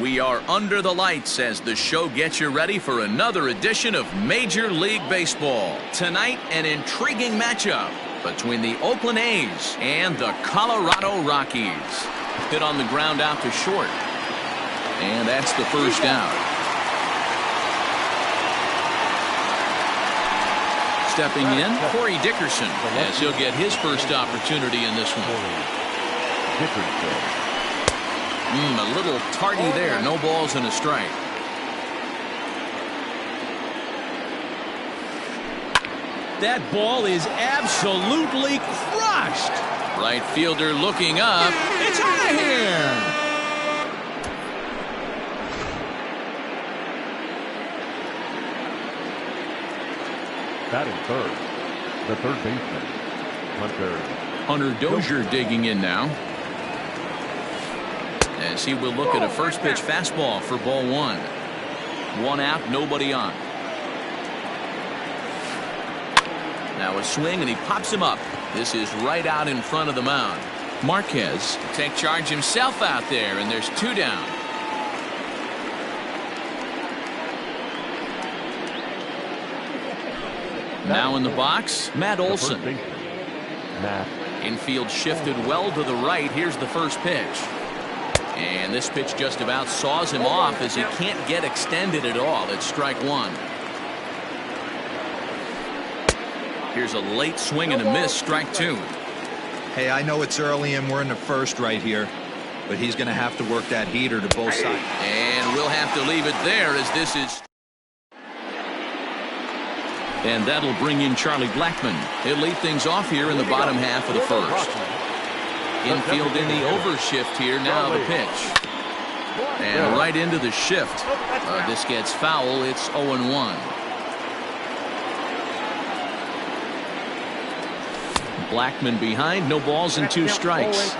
We are under the lights as the show gets you ready for another edition of Major League Baseball. Tonight, an intriguing matchup between the Oakland A's and the Colorado Rockies. Hit on the ground out to short. And that's the first out. Stepping in, Corey Dickerson, as he'll get his first opportunity in this one. A little tardy there. No balls and a strike. That ball is absolutely crushed. Right fielder looking up. It's out of here. Batting third, the third baseman, Hunter Dozier digging in now, as he will look at a first pitch fastball for ball one. One out, nobody on. Now a swing and he pops him up. This is right out in front of the mound. Marquez will take charge himself out there, and there's two down. Now in the box, Matt Olson. Infield shifted well to the right. Here's the first pitch. And this pitch just about saws him off as he can't get extended at all. It's strike one. Here's a late swing and a miss, strike two. Hey, I know it's early and we're in the first right here, but he's going to have to work that heater to both sides. And we'll have to leave it there as this is. And that'll bring in Charlie Blackmon. He'll lead things off here in the bottom half of the first. Infield in the overshift here. Now the pitch. And right into the shift. This gets foul. It's 0-1. Blackmon behind. No balls and two strikes.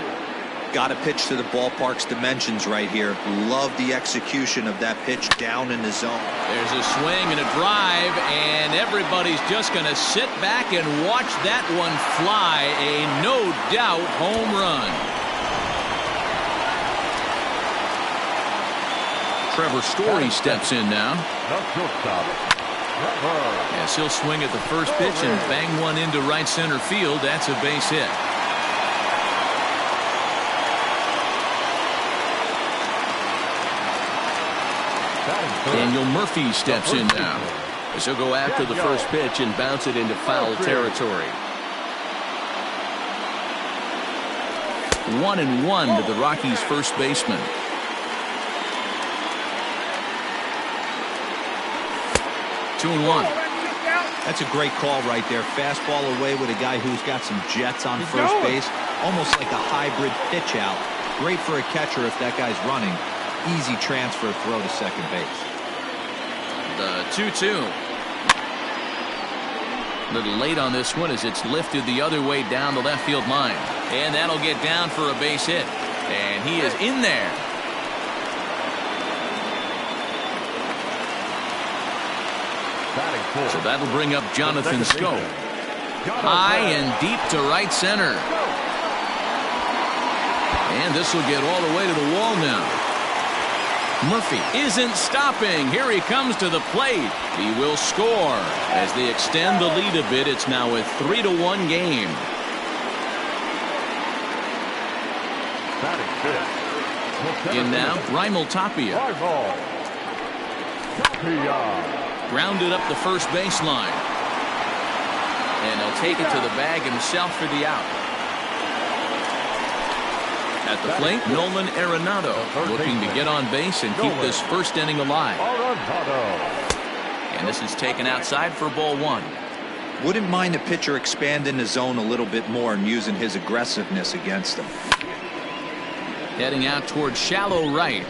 Got to pitch to the ballpark's dimensions right here. Love the execution of that pitch down in the zone. There's a swing and a drive, and everybody's just going to sit back and watch that one fly. A no-doubt home run. Trevor Story steps in now. Yes, he'll swing at the first pitch and bang one into right center field. That's a base hit. Daniel Murphy steps in now, as he'll go after the first pitch and bounce it into foul territory. 1-1 to the Rockies' first baseman. Two and one. That's a great call right there. Fastball away with a guy who's got some jets on first base. Almost like a hybrid pitch out. Great for a catcher if that guy's running. Easy transfer throw to second base. The 2-2. A little late on this one as it's lifted the other way down the left field line. And that'll get down for a base hit. And he is in there. So that'll bring up Jonathan Schoop. High and deep to right center. And this will get all the way to the wall now. Murphy isn't stopping. Here he comes to the plate. He will score as they extend the lead a bit. It's now a 3-1 game. In now, Raimel Tapia. Grounded up the first baseline. And he'll take it to the bag himself for the out. At the plate, Nolan Arenado looking to get on base and keep this first inning alive. And this is taken outside for ball one. Wouldn't mind the pitcher expanding the zone a little bit more and using his aggressiveness against him. Heading out towards shallow right.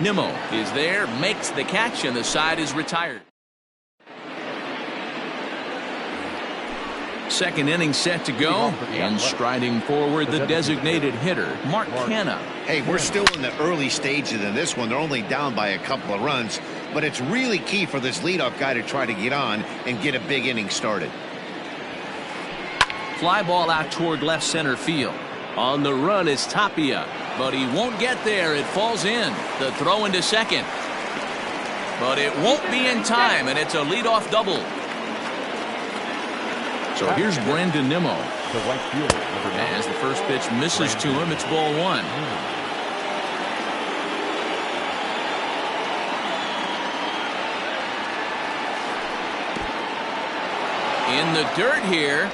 Nimmo is there, makes the catch, and the side is retired. Second inning set to go, and striding forward the designated hitter, Mark Canha. Hey, we're still in the early stages of this one. They're only down by a couple of runs, but it's really key for this leadoff guy to try to get on and get a big inning started. Fly ball out toward left center field. On the run is Tapia. but he won't get there. It falls in. The throw into second. But it won't be in time, and it's a leadoff double. So here's Brandon Nimmo. The right fielder, number 9. As the first pitch misses to him, it's ball 1. In the dirt here.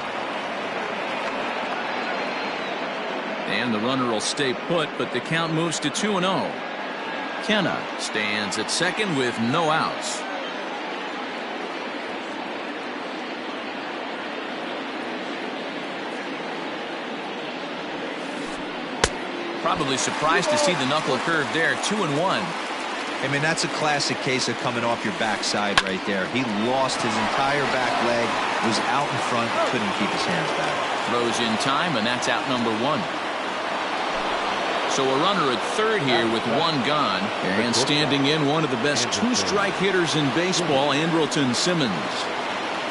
And the runner will stay put, but the count moves to 2-0. Kenna stands at second with no outs. Probably surprised to see the knuckle curve there. 2-1. I mean, that's a classic case of coming off your backside right there. He lost his entire back leg, was out in front, couldn't keep his hands back. Throws in time, and that's out number 1. So a runner at third here with 1 gone. And standing in, one of the best 2-strike hitters in baseball, Andrelton Simmons.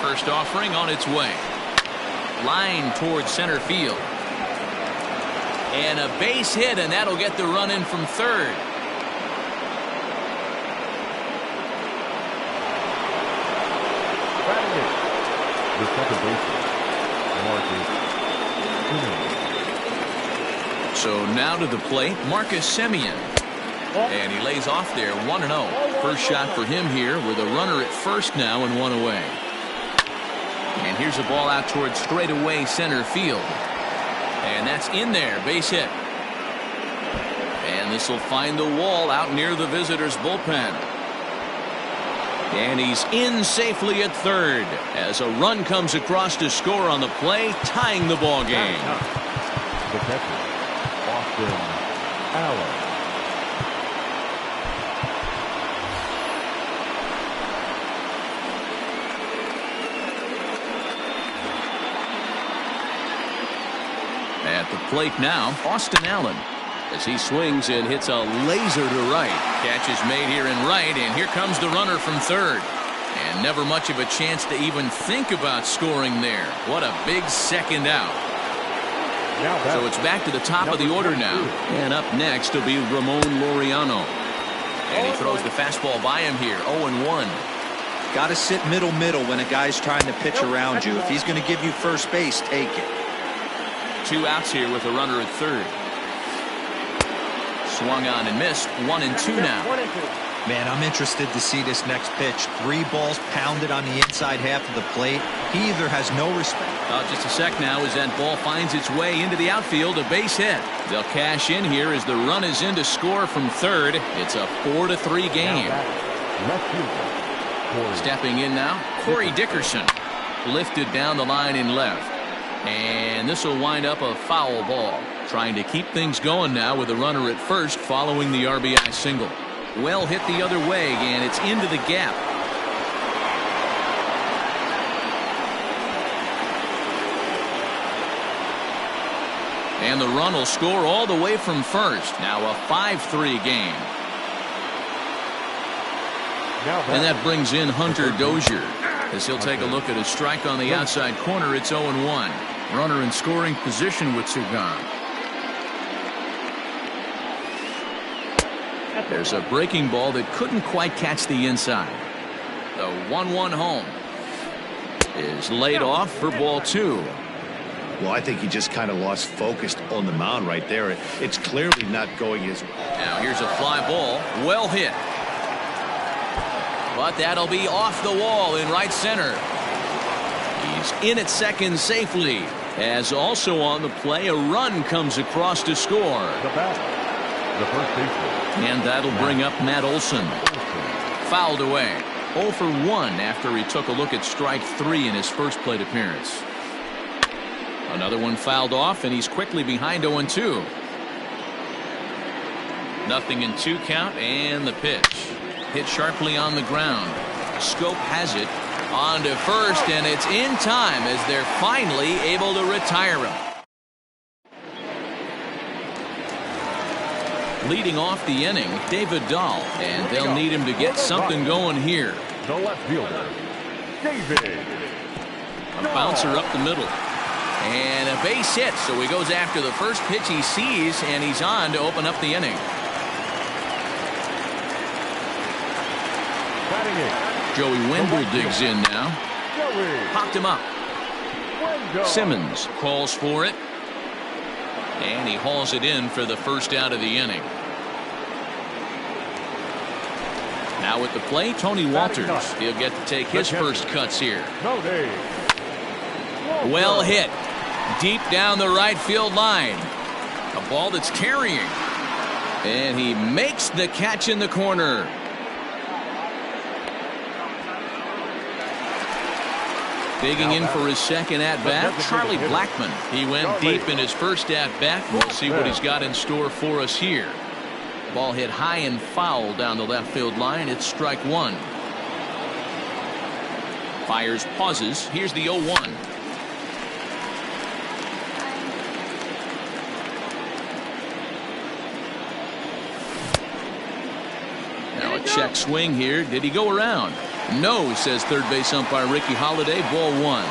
First offering on its way. Line towards center field. And a base hit, and that'll get the run in from third. The second baseman, So now to the plate, Marcus Semien. And he lays off there, 1-0. First shot for him here with a runner at first now and 1 away. And here's a ball out towards straightaway center field. And that's in there, base hit. And this will find the wall out near the visitors' bullpen. And he's in safely at third as a run comes across to score on the play, tying the ball game. the catcher, Austin Allen. At the plate now, Austin Allen, as he swings and hits a laser to right. Catch is made here in right, and here comes the runner from third. And never much of a chance to even think about scoring there. What a big second out. So it's back to the top of the order now. And up next will be Ramon Laureano. And he throws the fastball by him here, 0-1. Got to sit middle when a guy's trying to pitch around you. If he's going to give you first base, take it. 2 outs here with a runner at third. Swung on and missed. 1-2 now. Man, I'm interested to see this next pitch. 3 balls pounded on the inside half of the plate. He either has no respect. Just a sec now as that ball finds its way into the outfield. A base hit. They'll cash in here as the run is in to score from third. It's a 4-3 game. Stepping in now, Corey Dickerson. Lifted down the line in left. And this will wind up a foul ball. Trying to keep things going now with a runner at first following the RBI single. Well hit the other way, and it's into the gap. And the run will score all the way from first. Now a 5-3 game. And that brings in Hunter Dozier as he'll take a look at a strike on the outside corner. It's 0-1. Runner in scoring position with 2 gone. There's a breaking ball that couldn't quite catch the inside. The 1-1 home is laid off for ball 2. Well, I think he just kind of lost focus on the mound right there. It's clearly not going his way. Now here's a fly ball. Well hit. But that'll be off the wall in right center. He's in at second safely. As also on the play, a run comes across to score. The first baseman. And that'll bring up Matt Olson. Fouled away. 0 for 1 after he took a look at strike 3 in his first plate appearance. Another one fouled off, and he's quickly behind 0-2. Nothing in 2 count, and the pitch. Hit sharply on the ground. Scope has it. On to first, and it's in time as they're finally able to retire him. Leading off the inning, David Dahl, and they'll need him to get something going here. The left fielder, David. A bouncer up the middle. And a base hit, so he goes after the first pitch he sees, and he's on to open up the inning. Joey Wendell digs in now. Popped him up. Simmons calls for it. And he hauls it in for the first out of the inning. Now at the plate, Tony Walters. He'll get to take his first cuts here. Well hit. Deep down the right field line. A ball that's carrying. And he makes the catch in the corner. Digging in for his second at-bat, Charlie Blackmon. He went deep in his first at-bat. We'll see what he's got in store for us here. Ball hit high and foul down the left field line. It's strike one. Fires pauses. Here's the 0-1. Now a check swing here. Did he go around? No, says third base umpire Ricky Holiday. Ball one.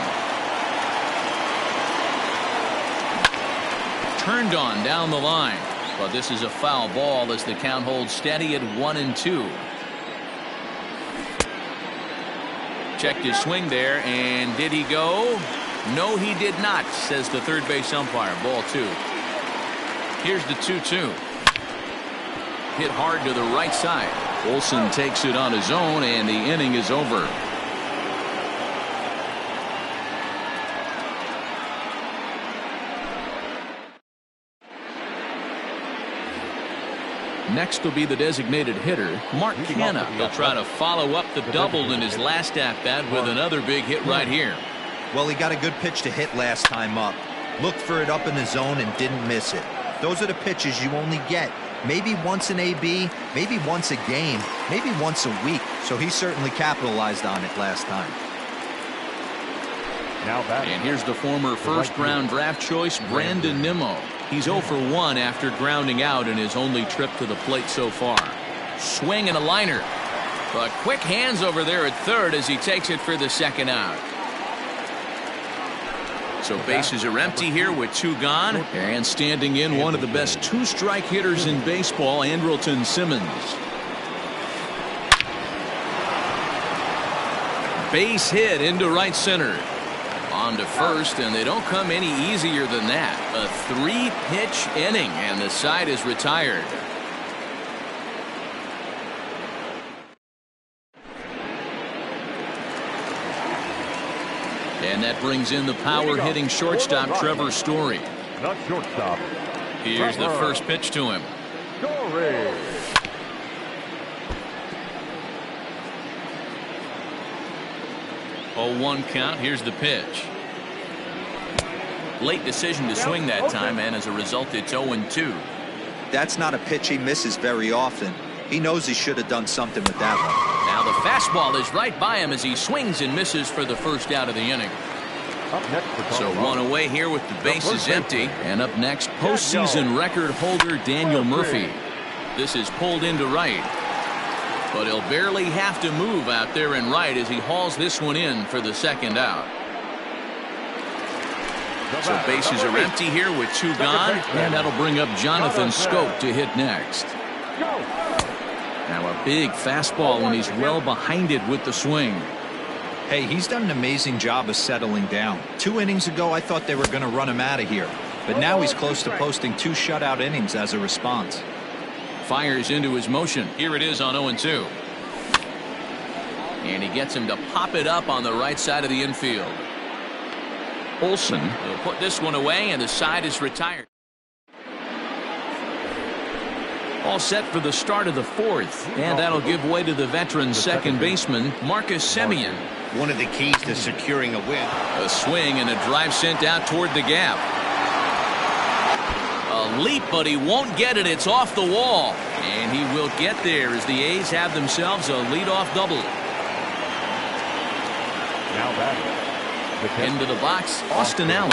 Turned on down the line. But this is a foul ball as the count holds steady at 1-2. Checked his swing there, and did he go? No, he did not, says the third base umpire. Ball two. Here's the 2-2. Hit hard to the right side. Olsen takes it on his own, and the inning is over. Next will be the designated hitter, Mark Canha. He'll try to follow up the double in his last at-bat with another big hit right here. Well, he got a good pitch to hit last time up. Looked for it up in the zone and didn't miss it. Those are the pitches you only get maybe once an AB, maybe once a game, maybe once a week. So he certainly capitalized on it last time. And here's the former first-round draft choice, Brandon Nimmo. He's 0 for 1 after grounding out in his only trip to the plate so far. Swing and a liner. But quick hands over there at third as he takes it for the second out. So bases are empty here with 2 gone. And standing in, one of the best 2-strike hitters in baseball, Andrelton Simmons. Base hit into right center. On to first, and they don't come any easier than that. A 3-pitch inning, and the side is retired. And that brings in the power-hitting shortstop, Trevor Story. The shortstop. Here's the first pitch to him. Story. 0-1 count. Here's the pitch. Late decision to swing that time, and as a result, it's 0-2. That's not a pitch he misses very often. He knows he should have done something with that one. Now the fastball is right by him as he swings and misses for the first out of the inning. Up next for So Colorado. 1 away here with the bases empty. And up next, postseason record holder Daniel Murphy. This is pulled into right. But he'll barely have to move out there in right as he hauls this one in for the second out. So bases are empty here with 2 gone. And that'll bring up Jonathan Scope to hit next. Now a big fastball when he's well behind it with the swing. Hey, he's done an amazing job of settling down. 2 innings ago, I thought they were going to run him out of here. But now he's close to posting 2 shutout innings as a response. Fires into his motion. Here it is on 0-2. And he gets him to pop it up on the right side of the infield. Olsen will put this one away, and the side is retired. All set for the start of the 4th, and that'll give way to the veteran second baseman, Marcus Semien. One of the keys to securing a win. A swing and a drive sent out toward the gap. A leap, but he won't get it. It's off the wall. And he will get there as the A's have themselves a leadoff double. Now batting. Into the box, Austin Allen.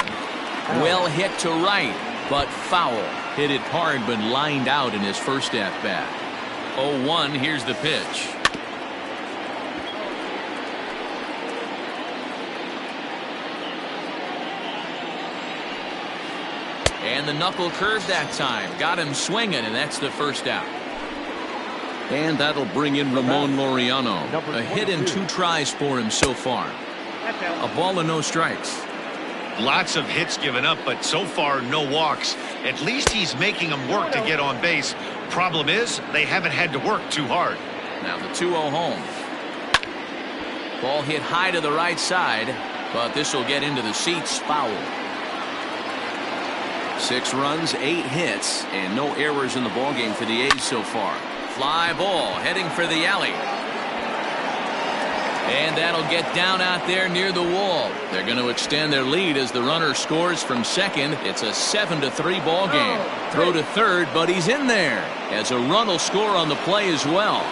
Well hit to right, but foul. Hit it hard, but lined out in his first at-bat. 0-1, here's the pitch. And the knuckle curve that time. Got him swinging, and that's the first out. And that'll bring in Ramon Laureano. A hit and 2 tries for him so far. A ball and no strikes. Lots of hits given up, but so far no walks. At least he's making them work to get on base. Problem is, they haven't had to work too hard. Now the 2-0 home. Ball hit high to the right side, but this will get into the seats. Foul. 6 runs, 8 hits, and no errors in the ballgame for the A's so far. Fly ball heading for the alley. And that'll get down out there near the wall. They're going to extend their lead as the runner scores from second. It's a 7-3 ball game. Throw to third, but he's in there as a run will score on the play as well.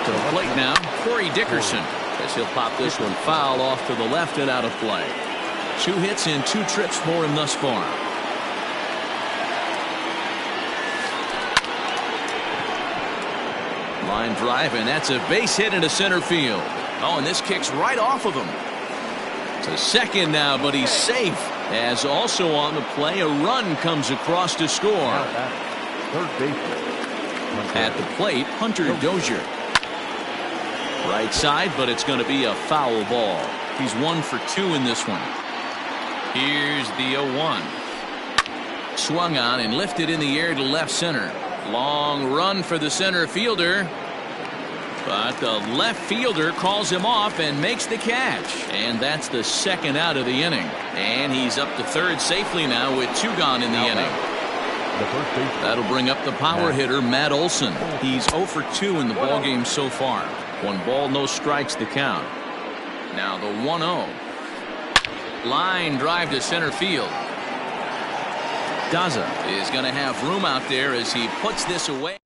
To the plate now, Corey Dickerson, as he'll pop this one foul off to the left and out of play. 2 hits and 2 trips for him thus far. Line drive, and that's a base hit into center field. Oh, and this kicks right off of him. To second now, but he's safe. As also on the play, a run comes across to score. Third baseman. At the plate, Hunter Dozier. Right side, but it's going to be a foul ball. He's 1 for 2 in this one. Here's the 0-1. Swung on and lifted in the air to left center. Long run for the center fielder. But the left fielder calls him off and makes the catch. And that's the second out of the inning. And he's up to third safely now with 2 gone in the inning. That'll bring up the power hitter, Matt Olson. He's 0 for 2 in the ballgame so far. 1 ball, no strikes to count. Now the 1-0. Line drive to center field. Daza is going to have room out there as he puts this away.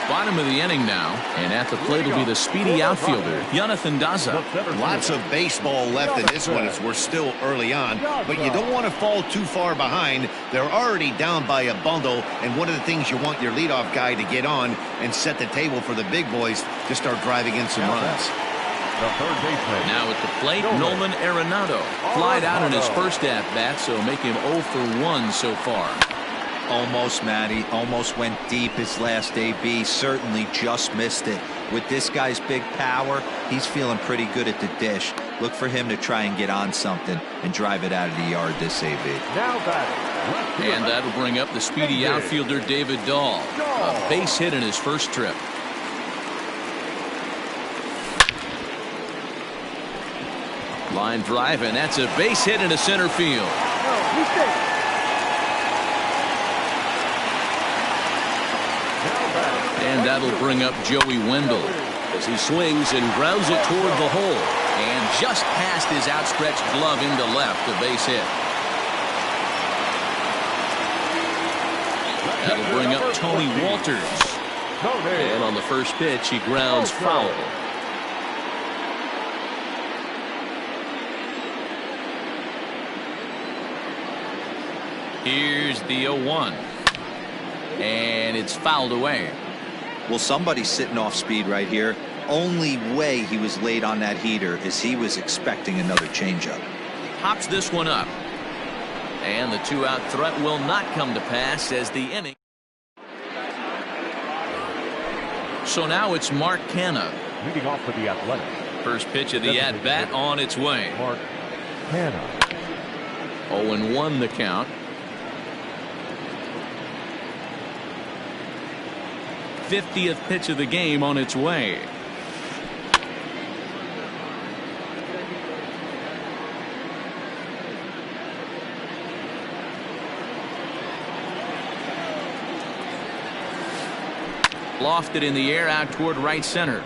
Bottom of the inning now, and at the plate will be the speedy outfielder, Jonathan Daza. Lots of baseball left in this one as we're still early on, but you don't want to fall too far behind. They're already down by a bundle, and one of the things you want your leadoff guy to get on and set the table for the big boys to start driving in some runs. Now at the plate, Nolan Arenado flied out in his first at-bat, so make him 0 for 1 so far. Almost, Matty. Almost went deep his last AB. Certainly just missed it. With this guy's big power, he's feeling pretty good at the dish. Look for him to try and get on something and drive it out of the yard this AB. And that'll bring up the speedy outfielder David Dahl. A base hit in his first trip. Line drive, and that's a base hit into center field. And that'll bring up Joey Wendell as he swings and grounds it toward the hole. And just past his outstretched glove into left, a base hit. That'll bring up Tony Walters. And on the first pitch, he grounds foul. Here's the 0-1. And it's fouled away. Well, somebody's sitting off speed right here. Only way he was late on that heater is he was expecting another changeup. Pops this one up. And the 2-out threat will not come to pass as the inning. So now it's Mark Canha. Leading off for the Athletics. First pitch of the at-bat on its way. Mark Canha. 0-1 the count. 50th pitch of the game on its way. Lofted in the air out toward right center.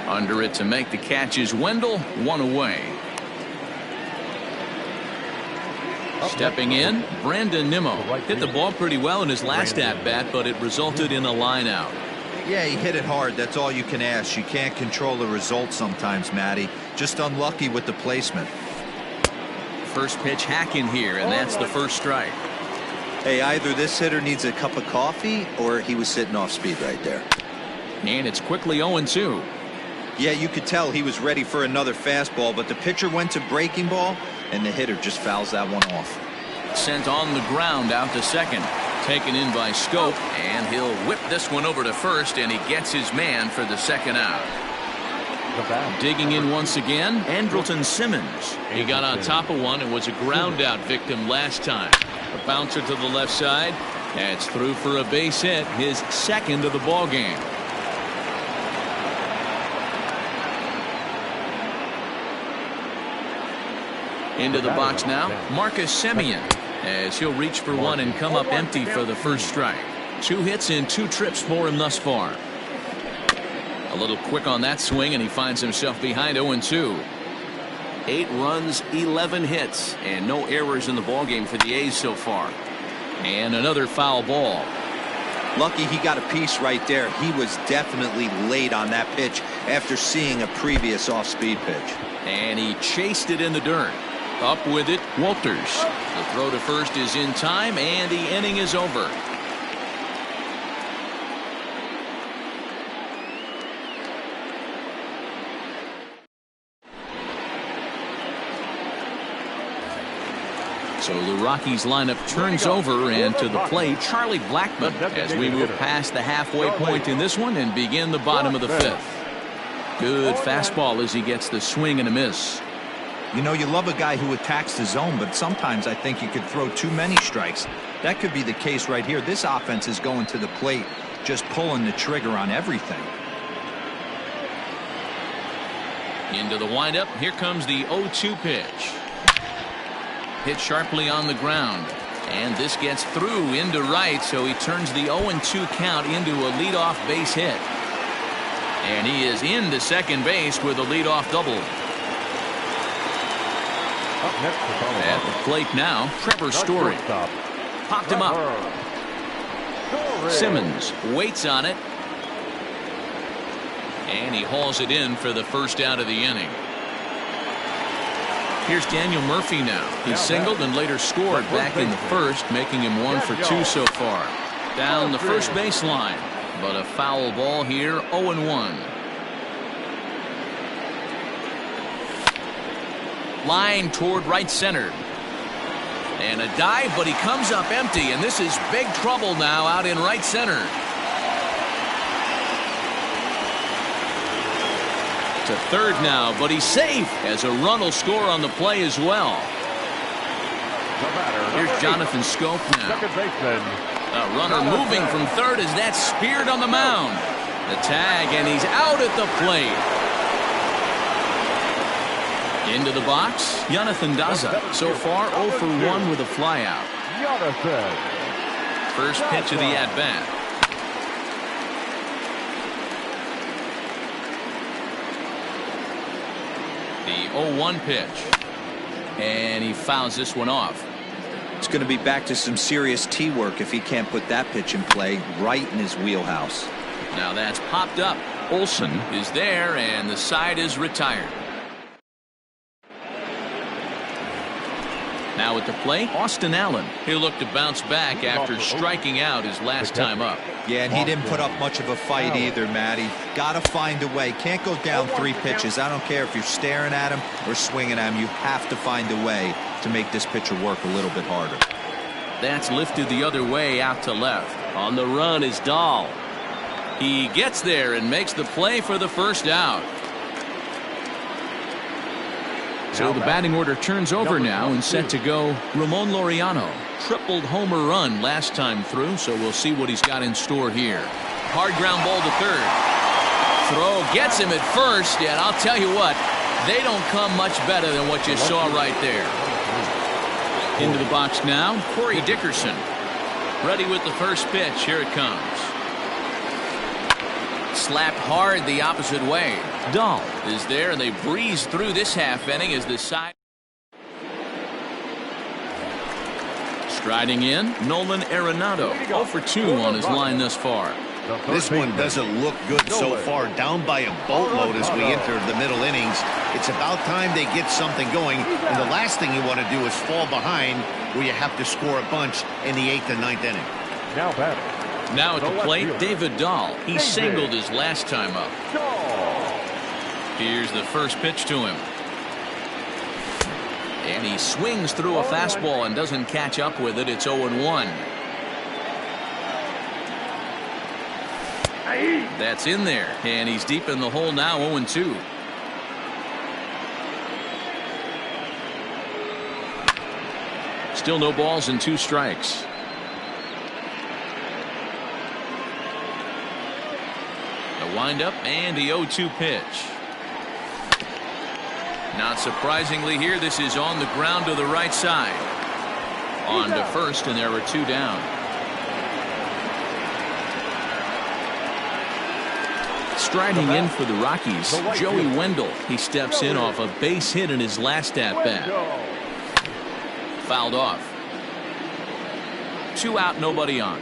Under it to make the catch is Wendell. 1 away. Stepping in, Brandon Nimmo hit the ball pretty well in his last at-bat, but it resulted in a line out. Yeah, he hit it hard. That's all you can ask. You can't control the result sometimes, Matty. Just unlucky with the placement. First pitch hack in here, and that's the first strike. Hey, either this hitter needs a cup of coffee or he was sitting off speed right there. And it's quickly 0-2. Yeah, you could tell he was ready for another fastball, but the pitcher went to breaking ball, and the hitter just fouls that one off. Sent on the ground out to second. Taken in by Scope, and he'll whip this one over to first, and he gets his man for the second out. Digging in once again, Andrelton Simmons. He got on top of one and was a ground out victim last time. A bouncer to the left side. That's through for a base hit, his second of the ball game. Into the box now, Marcus Semien, as he'll reach for one and come up empty for the first strike. 2 hits in 2 trips for him thus far. A little quick on that swing, and he finds himself behind 0-2. 8 runs, 11 hits, and no errors in the ballgame for the A's so far. And another foul ball. Lucky he got a piece right there. He was definitely late on that pitch after seeing a previous off-speed pitch. And he chased it in the dirt. Up with it, Walters. The throw to first is in time, and the inning is over. So the Rockies lineup turns over, and to the plate, Charlie Blackmon, as we move past the halfway point in this one and begin the bottom of the 5th. Good fastball as he gets the swing and a miss. You know, you love a guy who attacks the zone, but sometimes I think you could throw too many strikes. That could be the case right here. This offense is going to the plate, just pulling the trigger on everything. Into the windup. Here comes the 0-2 pitch. Hit sharply on the ground. And this gets through into right, so he turns the 0-2 count into a leadoff base hit. And he is into second base with a leadoff double. At the plate now, Trevor Story. Popped him up. Simmons waits on it. And he hauls it in for the first out of the inning. Here's Daniel Murphy now. He singled and later scored back in the first, making him 1 for 2 so far. Down the first baseline, but a foul ball here, 0-1. Line toward right center. And a dive, but he comes up empty, and this is big trouble now out in right center. To third now, but he's safe as a run will score on the play as well. Here's Jonathan Scope now. A runner moving from third as that's speared on the mound. The tag, and he's out at the plate. Into the box, Jonathan Daza. So far, 0 for 1 with a flyout. First pitch of the at-bat. The 0-1 pitch. And he fouls this one off. It's going to be back to some serious tee work if he can't put that pitch in play right in his wheelhouse. Now that's popped up. Olsen is there, and the side is retired. Now at the plate, Austin Allen. He'll look to bounce back after striking out his last time up. Yeah, and he didn't put up much of a fight either, Matty. Got to find a way. Can't go down 3 pitches. I don't care if you're staring at him or swinging at him. You have to find a way to make this pitcher work a little bit harder. That's lifted the other way out to left. On the run is Dahl. He gets there and makes the play for the first out. So the batting order turns over now and set to go Ramon Laureano. Tripled homer run last time through, so we'll see what he's got in store here. Hard ground ball to third. Throw gets him at first, and I'll tell you what, they don't come much better than what you saw right there. Into the box now, Corey Dickerson. Ready with the first pitch. Here it comes. Slapped hard the opposite way. Dahl is there, and they breeze through this half inning as the side. Striding in, Nolan Arenado. 0 for 2 on his line thus far. This one doesn't look good so far. Down by a boatload as we enter the middle innings. It's about time they get something going. And the last thing you want to do is fall behind where you have to score a bunch in the 8th and 9th inning. Now at the plate, David Dahl. He singled his last time up. Here's the first pitch to him. And he swings through a fastball and doesn't catch up with it. It's 0-1. That's in there, and he's deep in the hole now, 0-2. Still no balls and 2 strikes. The windup and the 0-2 pitch. Not surprisingly here, this is on the ground to the right side. On to first, and there were 2 down. Striding in for the Rockies, Joey Wendell. He steps in off a base hit in his last at-bat. Fouled off. 2 out, nobody on.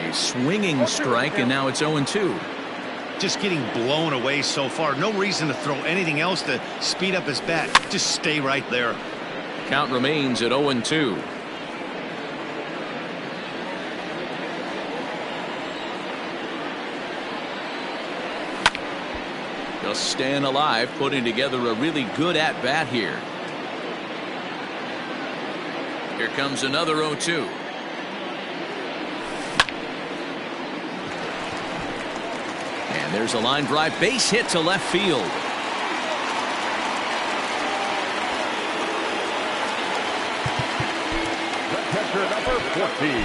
A swinging strike, and now it's 0-2. Just getting blown away so far. No reason to throw anything else to speed up his bat. Just stay right there. Count remains at 0-2. Just staying alive, putting together a really good at-bat here. Here comes another 0-2. And there's a line drive, base hit to left field. Catcher number 14,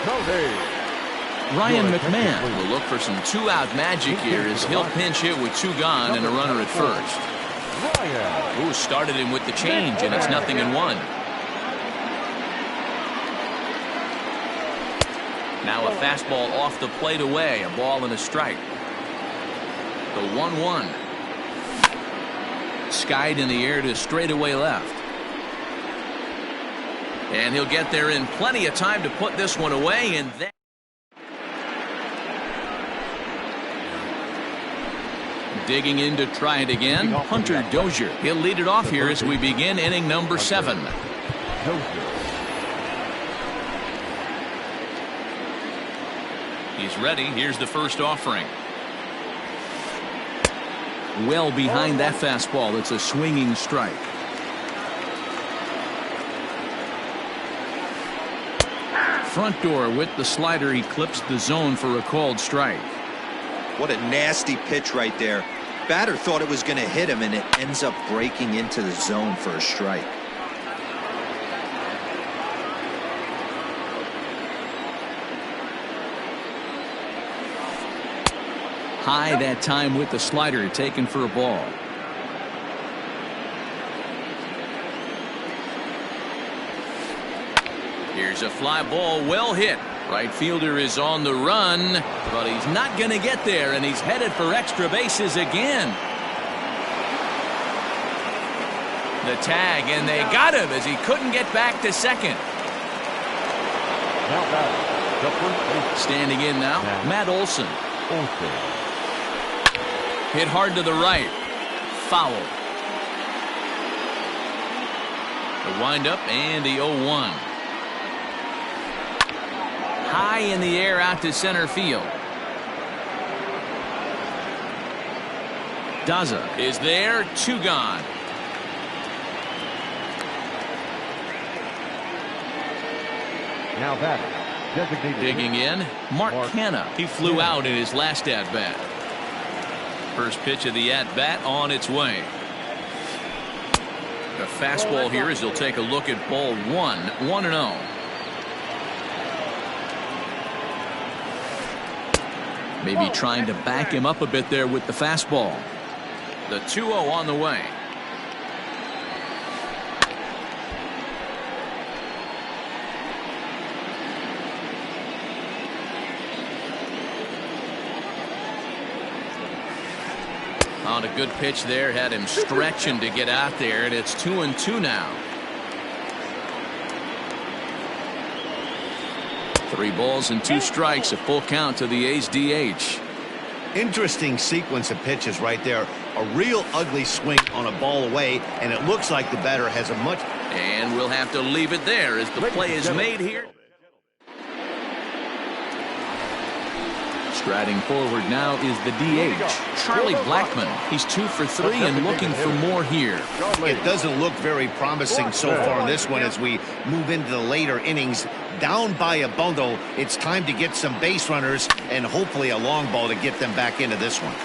Cody. Ryan McMahon will look for some 2-out magic here as he'll pinch hit with 2 gone and a runner at first. Ooh, started him with the change, and it's 0-1. Now a fastball off the plate away, a ball and a strike. The 1-1. Skied in the air to straightaway left. And he'll get there in plenty of time to put this one away, and then digging in to try it again, Hunter Dozier. He'll lead it off here as we begin inning number 7. He's ready. Here's the first offering. Well behind that fastball. It's a swinging strike. Front door with the slider. He clips the zone for a called strike. What a nasty pitch right there. Batter thought it was going to hit him, and it ends up breaking into the zone for a strike. High that time with the slider, taken for a ball. Here's a fly ball, well hit. Right fielder is on the run, but he's not going to get there, and he's headed for extra bases again. The tag, and they got him as he couldn't get back to second. Standing in now, Matt Olson. Hit hard to the right. Foul. The windup and the 0-1. High in the air out to center field. Daza is there, 2 gone. Now batter, designated. Digging in, Mark Canha. He flew out in his last at-bat. First pitch of the at-bat on its way. The fastball here as he'll take a look at ball 1, 1-0. Maybe trying to back him up a bit there with the fastball. The 2-0 on the way. On a good pitch there, had him stretching to get out there, and it's 2-2 now. 3 balls and 2 strikes, a full count to the A's DH. Interesting sequence of pitches right there. A real ugly swing on a ball away, and it looks like the batter has a much... And we'll have to leave it there as the play is made here. Striding forward now is the DH, Charlie Blackmon. He's 2 for 3 and looking for more here. It doesn't look very promising so far in this one as we move into the later innings. Down by a bundle, it's time to get some base runners and hopefully a long ball to get them back into this one.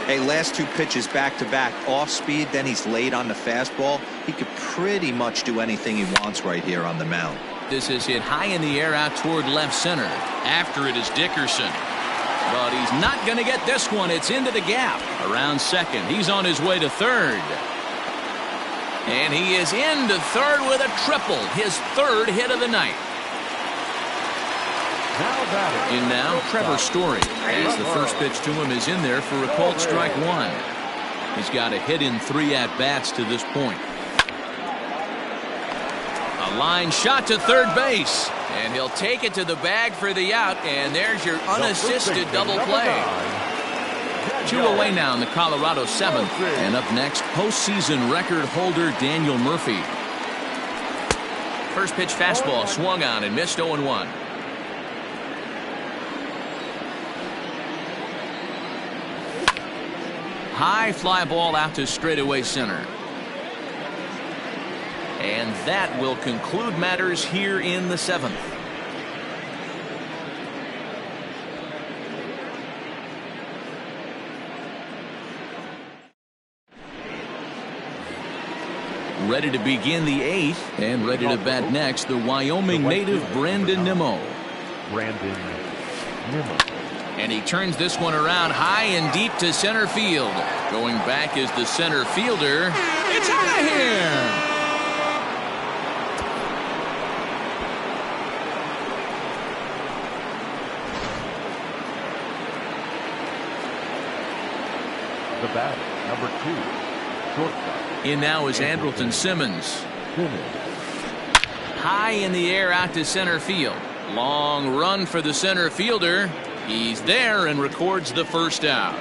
Hey, last 2 pitches back-to-back off speed, then he's late on the fastball. He could pretty much do anything he wants right here on the mound. This is hit high in the air out toward left center. After it is Dickerson. But he's not going to get this one. It's into the gap. Around second. He's on his way to third. And he is into third with a triple. His 3rd hit of the night. In now, Trevor Story, as the first pitch to him is in there for a called strike 1. He's got a hit in 3 at-bats to this point. A line shot to third base. And he'll take it to the bag for the out. And there's your unassisted double play. 2 away now in the Colorado 7th. And up next, postseason record holder Daniel Murphy. First pitch fastball swung on and missed 0-1. High fly ball out to straightaway center. And that will conclude matters here in the 7th. Ready to begin the 8th and ready to bat next, the Wyoming native Brandon Nimmo. And he turns this one around high and deep to center field. Going back is the center fielder. It's out of here! The batter, number 2, shortstop. In now is Andrelton Simmons. High in the air out to center field. Long run for the center fielder. He's there and records the first out.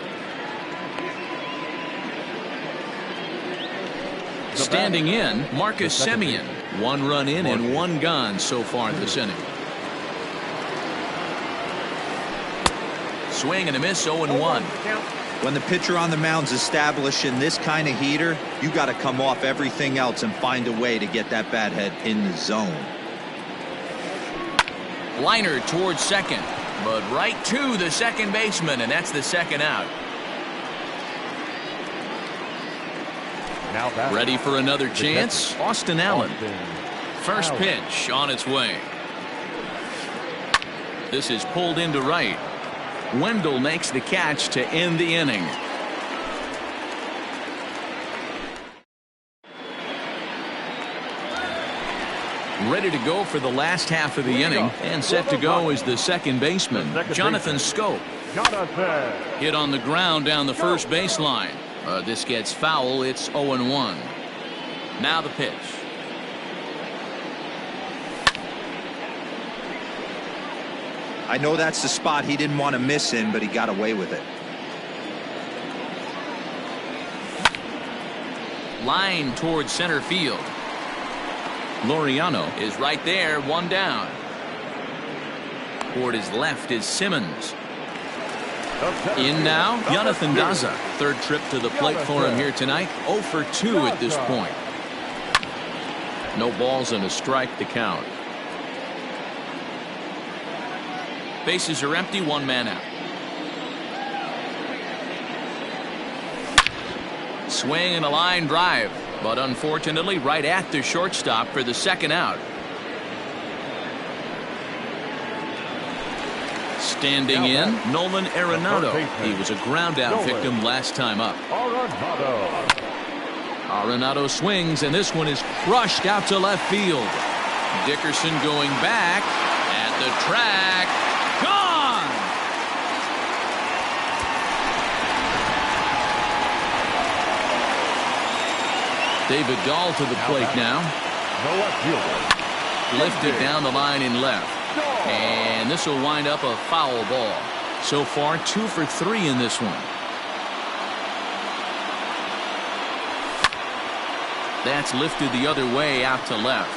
Standing in, Marcus Semien. 1 run in and 1 gone so far this inning. Swing and a miss, 0-1. When the pitcher on the mound's establishing this kind of heater, you got to come off everything else and find a way to get that bat head in the zone. Liner towards second, but right to the second baseman, and that's the second out. Ready for another chance? Austin Allen. First pitch on its way. This is pulled into right. Wendell makes the catch to end the inning. Ready to go for the last half of the inning, and set to go is the second baseman, Jonathan Schoop. Hit on the ground down the first baseline. This gets foul. It's 0-1. Now the pitch. I know that's the spot he didn't want to miss in, but he got away with it. Line towards center field. Laureano is right there, 1 down. Toward his left is Simmons. In now, Jonathan Daza. 3rd trip to the plate for him here tonight. 0 for 2 at this point. No balls and a strike to count. Bases are empty, 1 man out. Swing and a line drive, but unfortunately right at the shortstop for the second out. Standing in, Nolan Arenado. He was a ground out victim last time up. Arenado swings, and this one is crushed out to left field. Dickerson going back at the track. Gone! David Dahl to the plate now. Lifted down the line in left. And this will wind up a foul ball. So far, 2 for 3 in this one. That's lifted the other way out to left.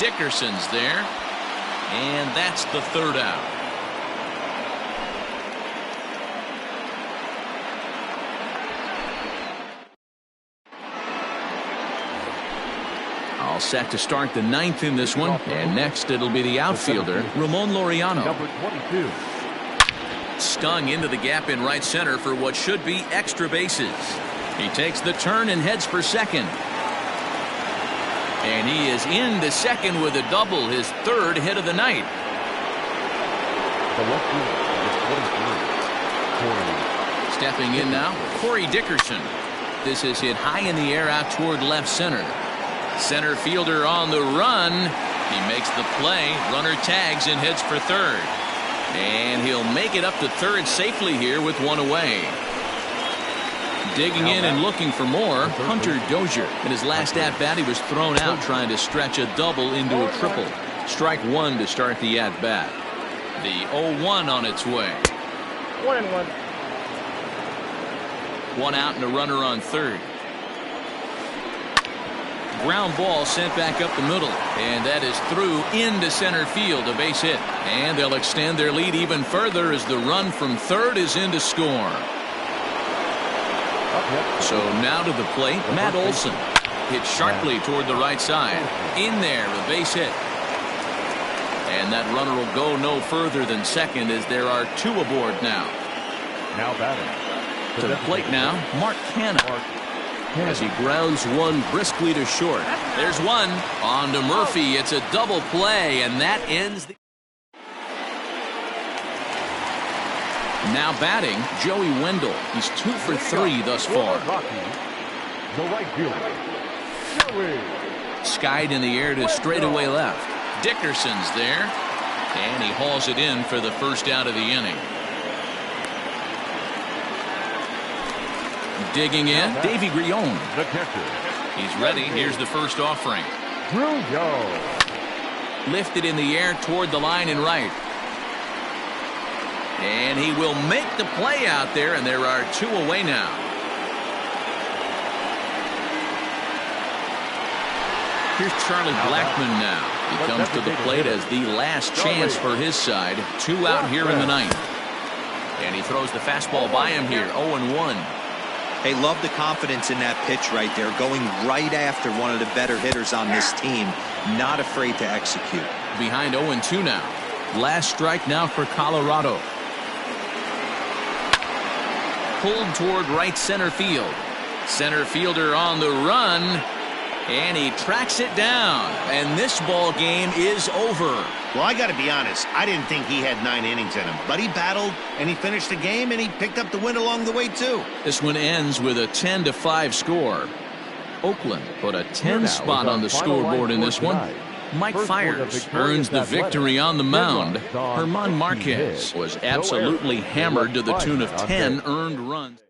Dickerson's there. And that's the 3rd out. All set to start the ninth in this one. And next it'll be the outfielder, Ramon Laureano. Number 22. Stung into the gap in right center for what should be extra bases. He takes the turn and heads for second. And he is into second with a double, his third hit of the night. The left fielder, number 23. Stepping in now, Corey Dickerson. This is hit high in the air out toward left center. Center fielder on the run. He makes the play. Runner tags and heads for third. And he'll make it up to third safely here with one away. Digging in and looking for more, Hunter Dozier. In his last at-bat, he was thrown out trying to stretch a double into a triple. Strike one to start the at-bat. The 0-1 on its way. 1-1. One out and a runner on third. Ground ball sent back up the middle, and that is through into center field, a base hit. And they'll extend their lead even further as the run from third is in to score. So now to the plate, Matt Olson. Hit sharply toward the right side. In there, a base hit. And that runner will go no further than second as there are two aboard now. Now batting. To the plate now, Mark Canha. As he grounds one briskly to short. There's one. On to Murphy. It's a double play, and that ends the... Now batting, Joey Wendell. He's 2 for 3 thus far. The right fielder, Joey. Skied in the air to straightaway left. Dickerson's there, and he hauls it in for the first out of the inning. Digging in, Davy Grion. The catcher. He's ready. Here's the first offering. Grion. Lifted in the air toward the line and right. And he will make the play out there, and there are two away now. Here's Charlie Blackmon now. He comes to the plate as the last chance for his side. 2 out here in the ninth. And he throws the fastball by him here, 0-1. Hey, love the confidence in that pitch right there, going right after one of the better hitters on this team. Not afraid to execute. Behind 0-2 now. Last strike now for Colorado. Pulled toward right center field. Center fielder on the run. And he tracks it down. And this ball game is over. Well, I got to be honest. I didn't think he had 9 innings in him. But he battled, and he finished the game, and he picked up the win along the way, too. This one ends with a 10-5 score. Oakland put a 10 spot on the scoreboard in this one. Mike Fiers earns the victory on the mound. Herman Marquez was absolutely hammered to the tune of 10 earned runs.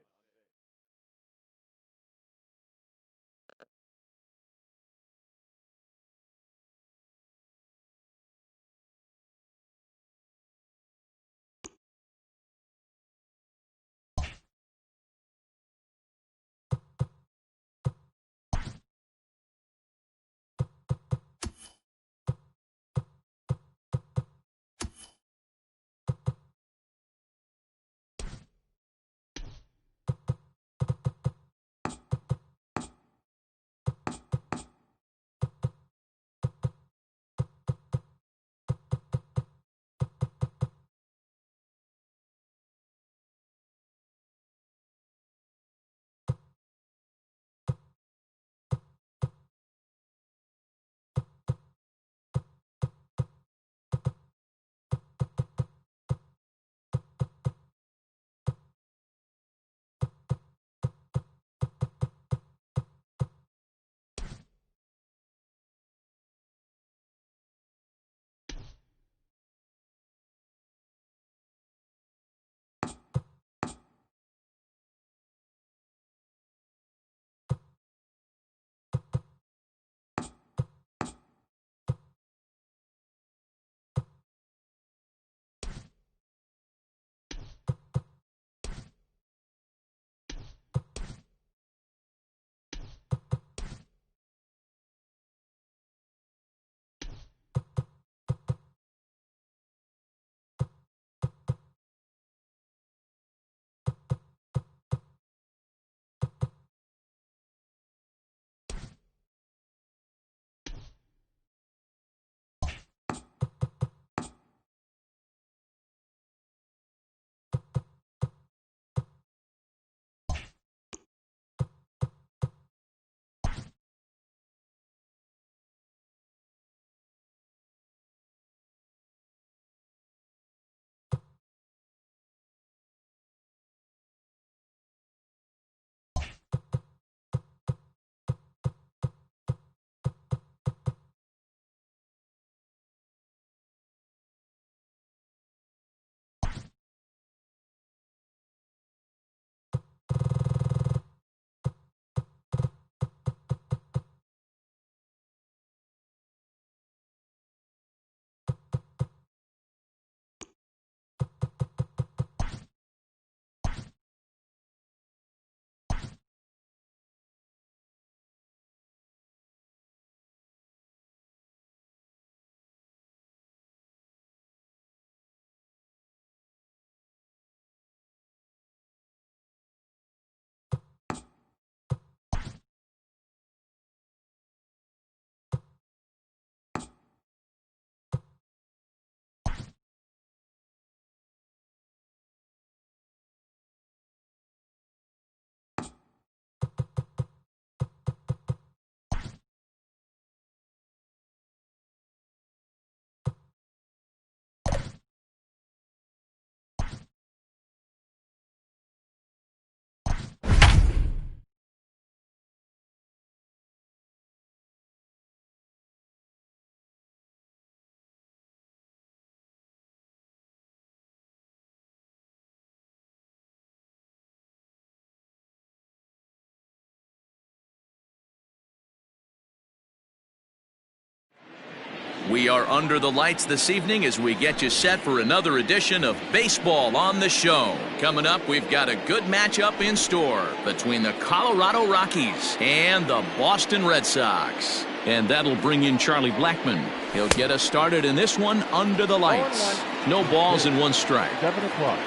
We are under the lights this evening as we get you set for another edition of Baseball on the Show. Coming up, we've got a good matchup in store between the Colorado Rockies and the Boston Red Sox. And that'll bring in Charlie Blackmon. He'll get us started in this one under the lights. No balls and one strike. 7 o'clock.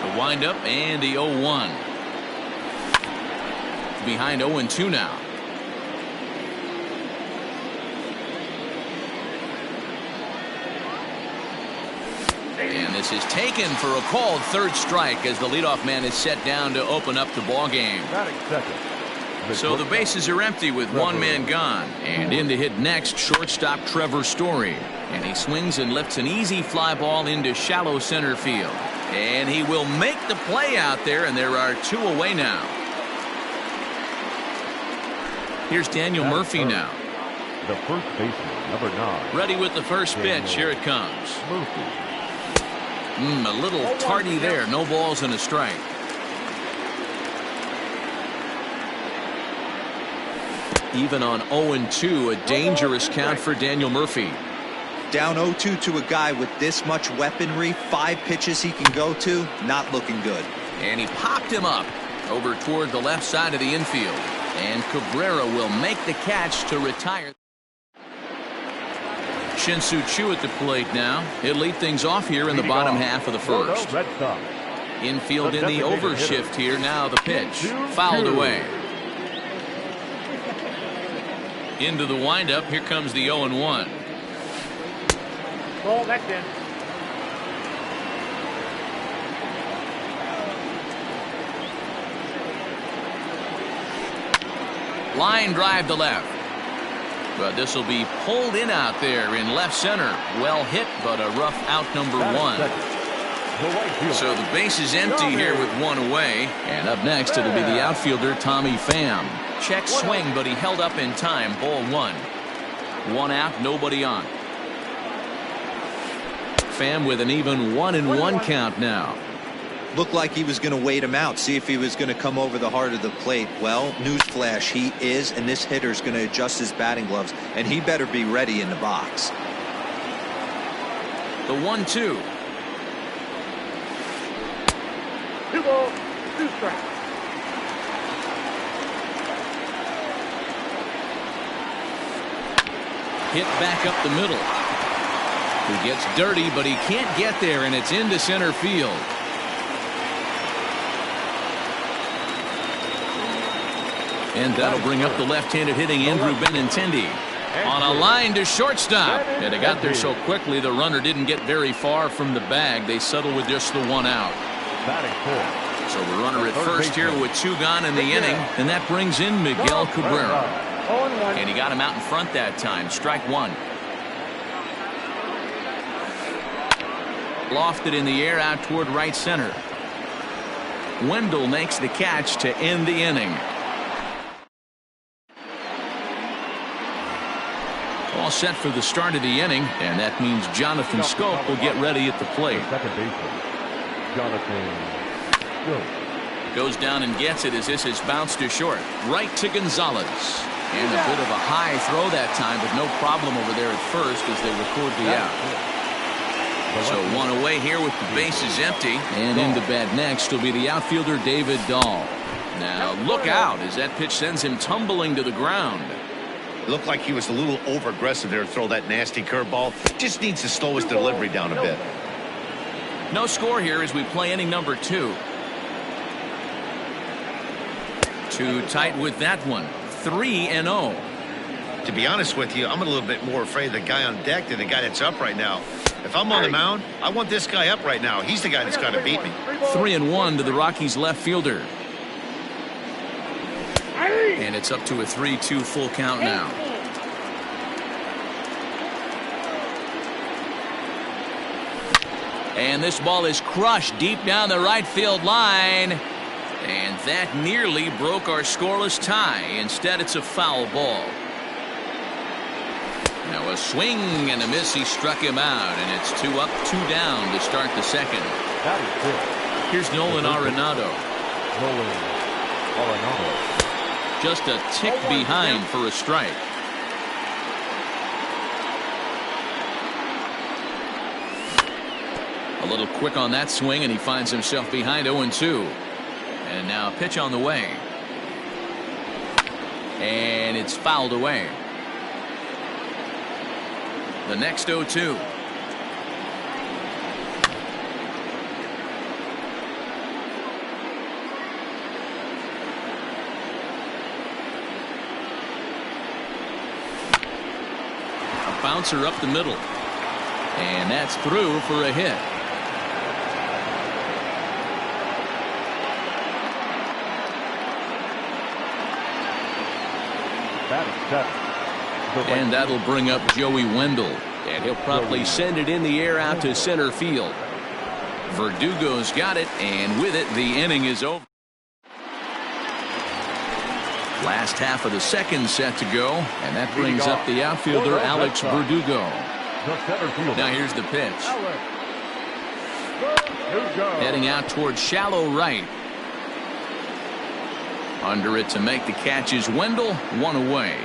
The windup and the 0-1. Behind 0-2 now. And this is taken for a called third strike as the leadoff man is set down to open up the ball game. Batting second. So the bases are empty with one man gone. And in to hit next, shortstop Trevor Story. And he swings and lifts an easy fly ball into shallow center field. And he will make the play out there, and there are two away now. Here's Daniel Murphy now. The first baseman, number 9. Ready with the first pitch. Here it comes. Murphy. A little tardy there. No balls and a strike. Even on 0-2, a dangerous count for Daniel Murphy. Down 0-2 to a guy with this much weaponry, 5 pitches he can go to, not looking good. And he popped him up over toward the left side of the infield. And Cabrera will make the catch to retire. Shin-Soo Choo at the plate now. He'll lead things off here in the bottom half of the first. Infield in the overshift here. Now the pitch. Fouled away. Into the windup. Here comes the 0-1. Ball, that's in. Line drive to left. But this will be pulled in out there in left center. Well hit, but a rough out number 1. So the base is empty here with one away. And up next, it'll be the outfielder, Tommy Pham. Check swing, but he held up in time. Ball 1. One out, nobody on. Pham with an even 1-1 count now. Looked like he was going to wait him out, see if he was going to come over the heart of the plate. Well, newsflash, he is, and this hitter's going to adjust his batting gloves, and he better be ready in the box. The 1-2. 2 balls, 2 strikes. Hit back up the middle. He gets dirty, but he can't get there, and it's into center field. And that'll bring up the left-handed hitting Andrew Benintendi on a line to shortstop. And it got there so quickly the runner didn't get very far from the bag. They settled with just the one out. So the runner at first here with 2 gone in the inning, and that brings in Miguel Cabrera. And he got him out in front that time. Strike 1. Lofted in the air out toward right center. Wendell makes the catch to end the inning. All set for the start of the inning, and that means Jonathan Scope will get ready at the plate. Second baseman, Jonathan Scope. Goes down and gets it as this is bounced to short. Right to Gonzalez. And a bit of a high throw that time, but no problem over there at first as they record the out. So one away here with the bases empty. And in the bat next will be the outfielder David Dahl. Now look out as that pitch sends him tumbling to the ground. It looked like he was a little over-aggressive there to throw that nasty curveball. Just needs to slow his delivery down a bit. No score here as we play inning number 2. Too tight with that one. 3-0. To be honest with you, I'm a little bit more afraid of the guy on deck than the guy that's up right now. If I'm on the mound, I want this guy up right now. He's the guy that's got to beat me. 3-1 to the Rockies left fielder. And it's up to a 3-2 full count now. And this ball is crushed deep down the right field line. And that nearly broke our scoreless tie. Instead, it's a foul ball. Now a swing and a miss. He struck him out. And it's 2 up, 2 down to start the second. Here's Nolan Arenado. Just a tick behind for a strike. little quick on that swing, and he finds himself behind 0-2. And now a pitch on the way. And it's fouled away. The next 0-2. A bouncer up the middle. And that's through for a hit. And that'll bring up Joey Wendell. And he'll probably send it in the air out to center field. Verdugo's got it, and with it, the inning is over. Last half of the second set to go, and that brings up the outfielder, Alex Verdugo. Now here's the pitch. Heading out towards shallow right. Under it to make the catch is Wendell, one away.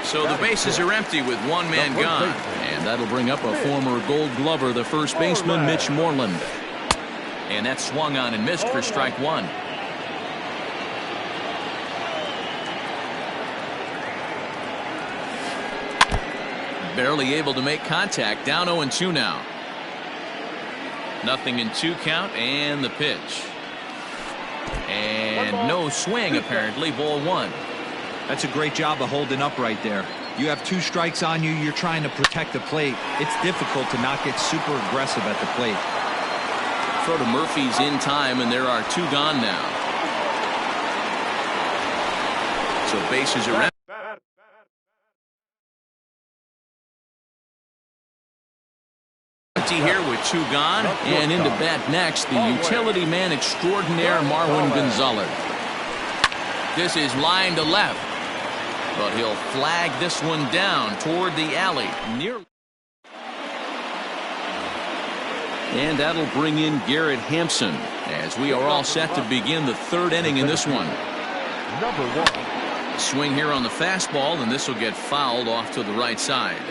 So the bases are empty with one man gone. And that'll bring up a former Gold Glover, the first baseman, Mitch Moreland. And that's swung on and missed for strike one. Barely able to make contact. Down 0-2 now. Nothing in 2 count, and the pitch. And no swing, apparently. Ball 1. That's a great job of holding up right there. You have 2 strikes on you. You're trying to protect the plate. It's difficult to not get super aggressive at the plate. Throw to Murphy's in time, and there are 2 gone now. So bases are empty. Here with 2 gone, and into bat next, the utility man extraordinaire Marwin Gonzalez. This is line to left, but he'll flag this one down toward the alley. And that'll bring in Garrett Hampson as we are all set to begin the 3rd inning in this one. Number 1. Swing here on the fastball, and this will get fouled off to the right side.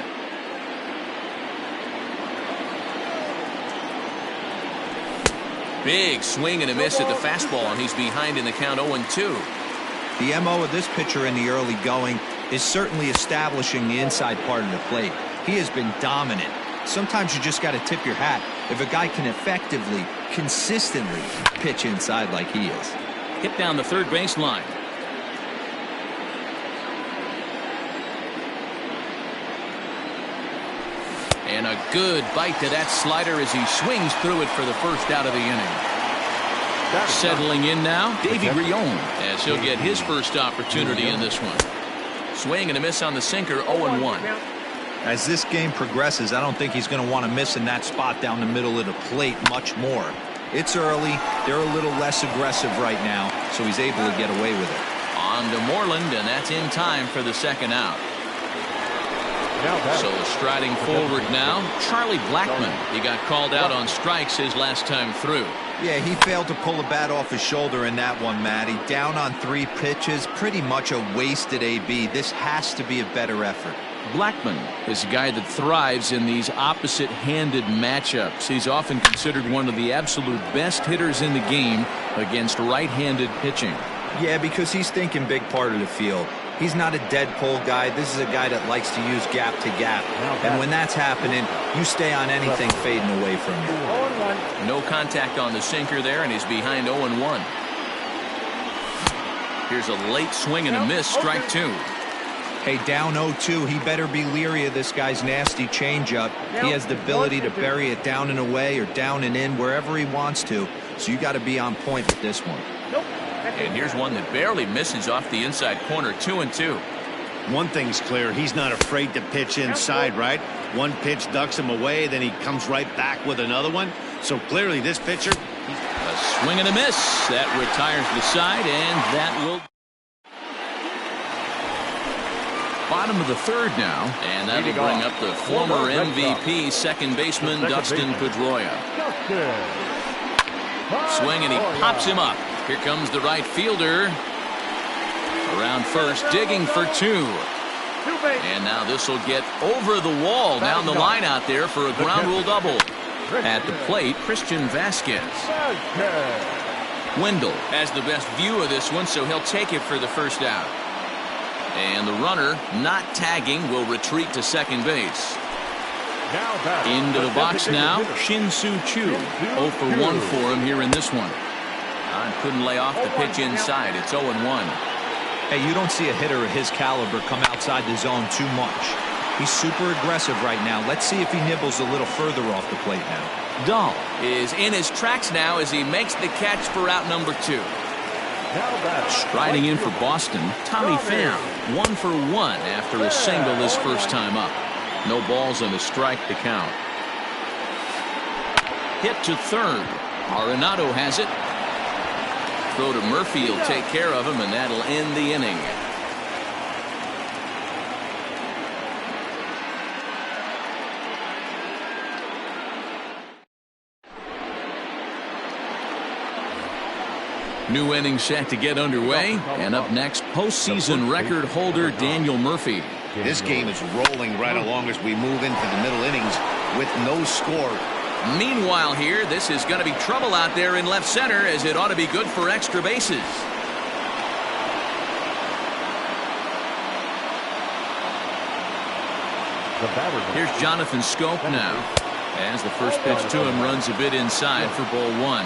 Big swing and a miss at the fastball, and he's behind in the count 0-2. The MO of this pitcher in the early going is certainly establishing the inside part of the plate. He has been dominant. Sometimes you just got to tip your hat if a guy can effectively, consistently pitch inside like he is. Hit down the third baseline. And a good bite to that slider as he swings through it for the first out of the inning. Settling in now, Davey Rion, as he'll get his first opportunity in this one. Swing and a miss on the sinker, 0-1. As this game progresses, I don't think he's going to want to miss in that spot down the middle of the plate much more. It's early. They're a little less aggressive right now, so he's able to get away with it. On to Moreland, and that's in time for the second out. So striding forward now, Charlie Blackmon. He got called out on strikes his last time through. Yeah, he failed to pull a bat off his shoulder in that one, Matty. Down on 3 pitches, pretty much a wasted AB. This has to be a better effort. Blackmon is a guy that thrives in these opposite-handed matchups. He's often considered one of the absolute best hitters in the game against right-handed pitching. Yeah, because he's thinking big part of the field. He's not a dead pull guy. This is a guy that likes to use gap to gap. And when that's happening, you stay on anything fading away from you. 0-1. No contact on the sinker there, and he's behind 0-1. Here's a late swing and a miss, strike 2. Hey, down 0-2, he better be leery of this guy's nasty changeup. He has the ability to bury it down and away or down and in wherever he wants to. So you got to be on point with this one. And here's one that barely misses off the inside corner, 2-2. One thing's clear, he's not afraid to pitch inside, right? One pitch ducks him away, then he comes right back with another one. So clearly this pitcher... A swing and a miss. That retires the side, and that will... Bottom of the 3rd now, and that'll bring up the former MVP second baseman Dustin Pedroia. Swing, and he pops him up. Here comes the right fielder. Around first, digging for 2. Two bases. And now this will get over the wall down the line out there for a ground rule double. At the plate, Christian Vasquez. Wendell has the best view of this one, so he'll take it for the first out. And the runner, not tagging, will retreat to second base. Into the box now, Shin-Soo Choo. 0 for 1 for him here in this one. Couldn't lay off the pitch inside. It's 0-1. Hey, you don't see a hitter of his caliber come outside the zone too much. He's super aggressive right now. Let's see if he nibbles a little further off the plate now. Dahl is in his tracks now as he makes the catch for out number 2. Striding in for Boston, Tommy Pham. 1 for 1 after a single his first time up. No balls and a strike to count. Hit to third. Arenado has it. Throw to Murphy will take care of him, and that'll end the inning. New inning set to get underway, and up next, postseason record holder Daniel Murphy. This game is rolling right along as we move into the middle innings with no score. Meanwhile here, this is going to be trouble out there in left center, as it ought to be good for extra bases. Here's Jonathan Scope now, as the first pitch to him runs a bit inside for ball 1.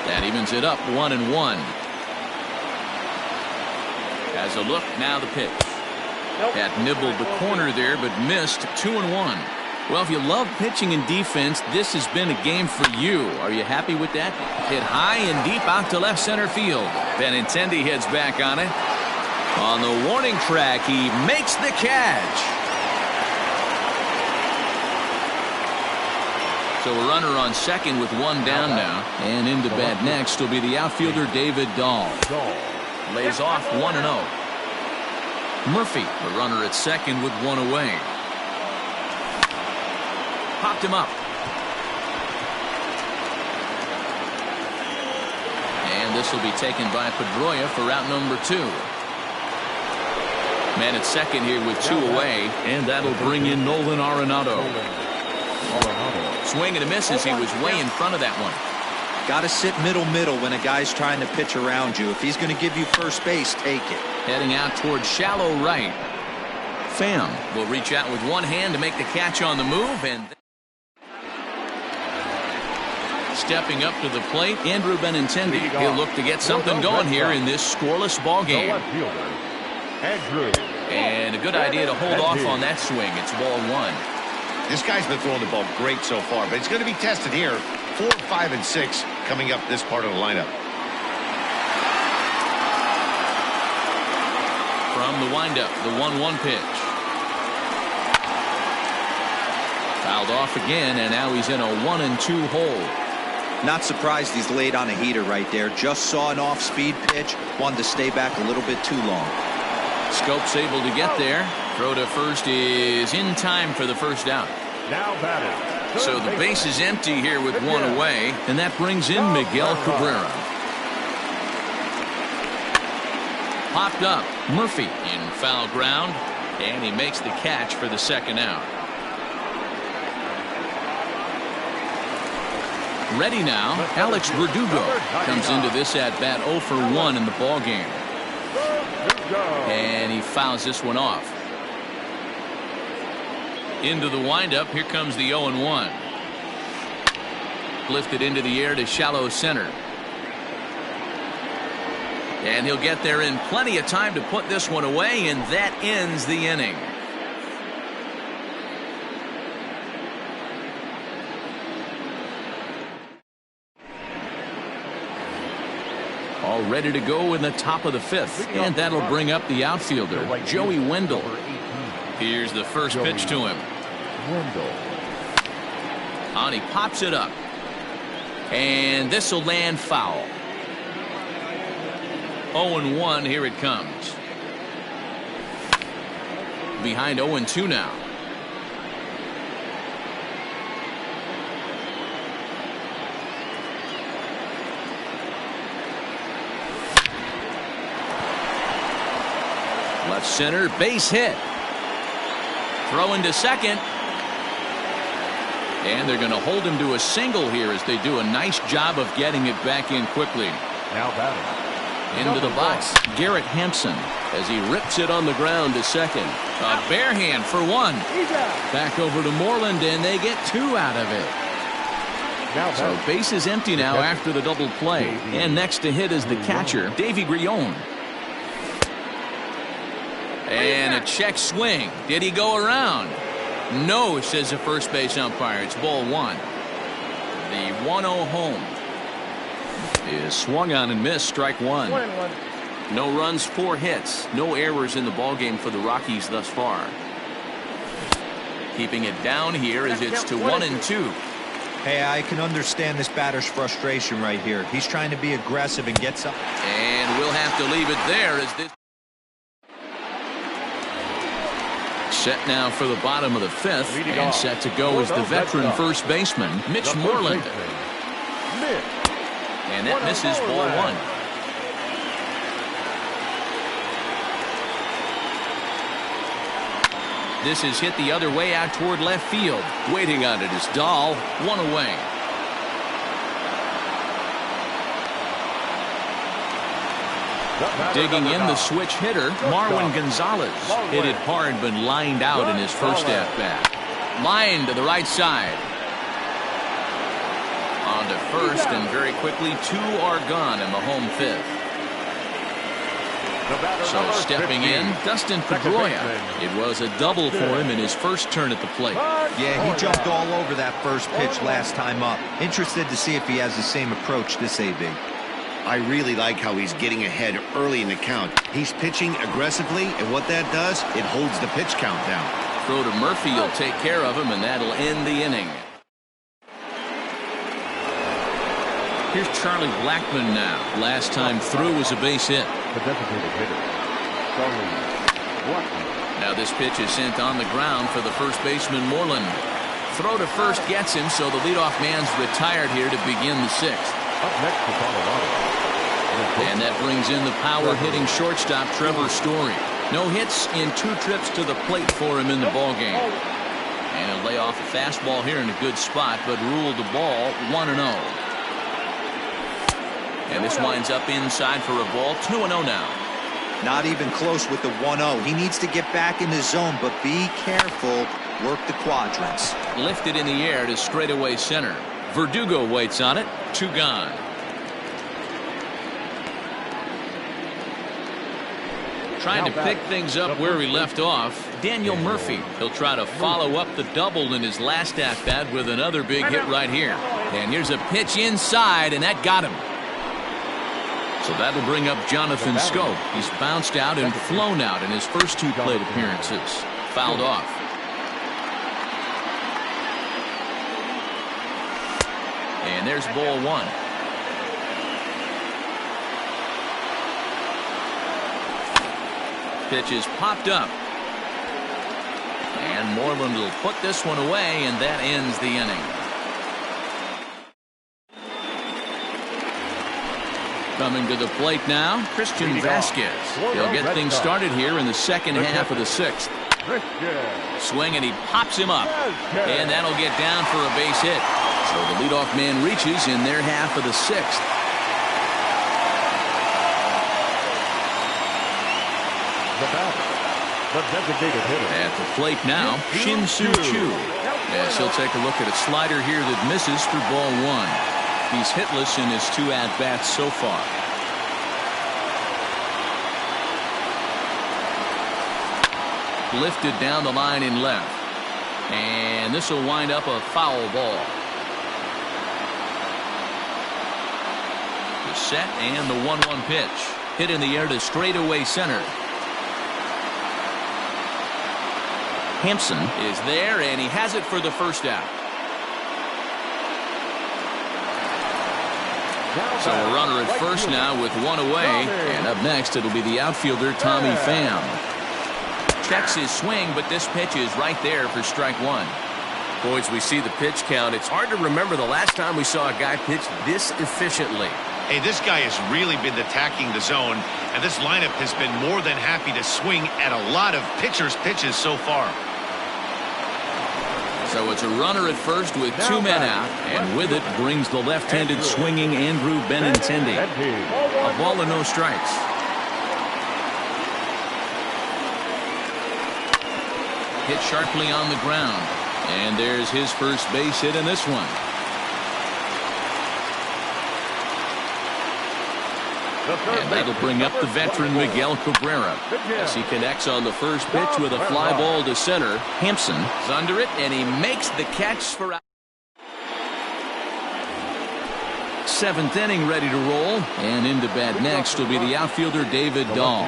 That evens it up 1-1. As a look, now the pitch. That nibbled the corner there, but missed 2-1. Well, if you love pitching and defense, this has been a game for you. Are you happy with that? Hit high and deep out to left center field. Benintendi heads back on it. On the warning track, he makes the catch. So a runner on second with one down now. And into bat next will be the outfielder David Dahl. Lays off 1-0. Murphy, the runner at second with one away. Popped him up. And this will be taken by Pedroia for out number 2. Man at second here with 2 away, and that'll bring in Nolan Arenado. Swing and a miss as he was way in front of that one. Got to sit middle when a guy's trying to pitch around you. If he's going to give you first base, take it. Heading out towards shallow right. Pham will reach out with one hand to make the catch on the move, and stepping up to the plate, Andrew Benintendi. He'll look to get something going here in this scoreless ball game. And a good idea to hold off on that swing. It's ball 1. This guy's been throwing the ball great so far, but it's going to be tested here. 4, 5, and 6 coming up this part of the lineup. From the windup, the 1-1 pitch. Fouled off again, and now he's in a 1-2 hole. Not surprised he's laid on a heater right there. Just saw an off-speed pitch. Wanted to stay back a little bit too long. Scope's able to get there. Throw to first is in time for the first out. Now batting. So the base is empty here with one away, and that brings in Miguel Cabrera. Popped up. Murphy in foul ground, and he makes the catch for the second out. Ready now, Alex Verdugo comes into this at bat 0 for 1 in the ball game. And he fouls this one off. Into the windup, here comes the 0-1. Lifted into the air to shallow center. And he'll get there in plenty of time to put this one away, and that ends the inning. All ready to go in the top of the 5th, and that'll bring up the outfielder, Joey Wendell. Here's the first pitch to him. And he pops it up. And this will land foul. 0-1, here it comes. Behind 0-2 now. Left center, base hit. Throw into second. And they're going to hold him to a single here as they do a nice job of getting it back in quickly. Now batting. Into the box, Garrett Hampson as he rips it on the ground to second. A bare hand for one. Back over to Moreland, and they get 2 out of it. Now So base is empty now after the double play. And next to hit is the catcher, Davy Grion. And a check swing. Did he go around? No, says the first base umpire. It's ball 1. The 1-0 home is swung on and missed. Strike 1. 1-1. No runs, 4 hits. No errors in the ballgame for the Rockies thus far. Keeping it down here as it's to 1-2. Hey, I can understand this batter's frustration right here. He's trying to be aggressive and get some. And we'll have to leave it there as this. Set now for the bottom of the 5th, and set to go is the veteran first baseman, Mitch Moreland. And that misses ball 1. This is hit the other way out toward left field. Waiting on it is Dahl. 1 away. Digging in the switch hitter, Marwin Gonzalez. Hit it hard but lined out in his first at-bat. Line to the right side. On to first, and very quickly 2 are gone in the home 5th. So stepping in, Dustin Pedroia. It was a double for him in his first turn at the plate. Yeah, he jumped all over that first pitch last time up. Interested to see if he has the same approach this AB. I really like how he's getting ahead early in the count. He's pitching aggressively, and what that does, it holds the pitch count down. Throw to Murphy, he'll take care of him, and that'll end the inning. Here's Charlie Blackmon now. Last time through was a base hit. The designated hitter, Charlie Blackmon. Now this pitch is sent on the ground for the first baseman, Moreland. Throw to first gets him, so the leadoff man's retired here to begin the 6th. Up next to Colorado. And that brings in the power-hitting shortstop, Trevor Story. No hits in 2 trips to the plate for him in the ballgame. And he'll lay off a fastball here in a good spot, but ruled the ball 1-0. And this winds up inside for a ball, 2-0 now. Not even close with the 1-0. He needs to get back in the zone, but be careful. Work the quadrants. Lifted in the air to straightaway center. Verdugo waits on it. 2 gone. Trying to pick things up where he left off, Daniel Murphy. He'll try to follow up the double in his last at-bat with another big hit right here. And here's a pitch inside, and that got him. So that'll bring up Jonathan Scope. He's bounced out and flown out in his first 2 plate appearances. Fouled off. And there's ball 1. Pitch is popped up. And Moreland will put this one away, and that ends the inning. Coming to the plate now, Christian Vasquez. He'll get things started here in the second half of the 6th. Swing, and he pops him up. And that'll get down for a base hit. So the leadoff man reaches in their half of the 6th. The batter, the designated hitter. At the plate now, Shin-Soo Choo. Yes, he'll take a look at a slider here that misses for ball 1. He's hitless in his 2 at-bats so far. Lifted down the line in left. And this will wind up a foul ball. The set and the 1-1 pitch. Hit in the air to straightaway center. Hampson is there, and he has it for the first out. So a runner at first now with 1 away. And up next, it'll be the outfielder, Tommy Pham. Checks his swing, but this pitch is right there for strike 1. Boys, we see the pitch count. It's hard to remember the last time we saw a guy pitch this efficiently. Hey, this guy has really been attacking the zone, and this lineup has been more than happy to swing at a lot of pitchers' pitches so far. So it's a runner at first with two men out, and with it brings the left-handed swinging Andrew Benintendi. A ball and no strikes. Hit sharply on the ground, and there's his first base hit in this one. And that'll bring up the veteran Miguel Cabrera as he connects on the first pitch with a fly ball to center. Hampson is under it, and he makes the catch for out. Seventh inning ready to roll, and into bat next will be the outfielder David Dahl.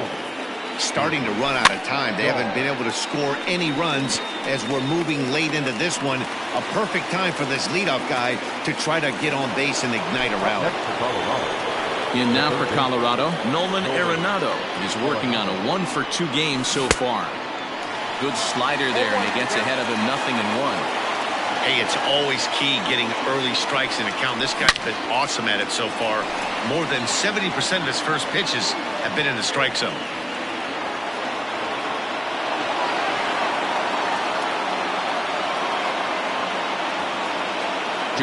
Starting to run out of time. They haven't been able to score any runs as we're moving late into this one. A perfect time for this leadoff guy to try to get on base and ignite a rally. In now for Colorado, Nolan Arenado is working on a 1-for-2 game so far. Good slider there, and he gets ahead of him 0-1. Hey, it's always key getting early strikes in a count. This guy's been awesome at it so far. More than 70% of his first pitches have been in the strike zone.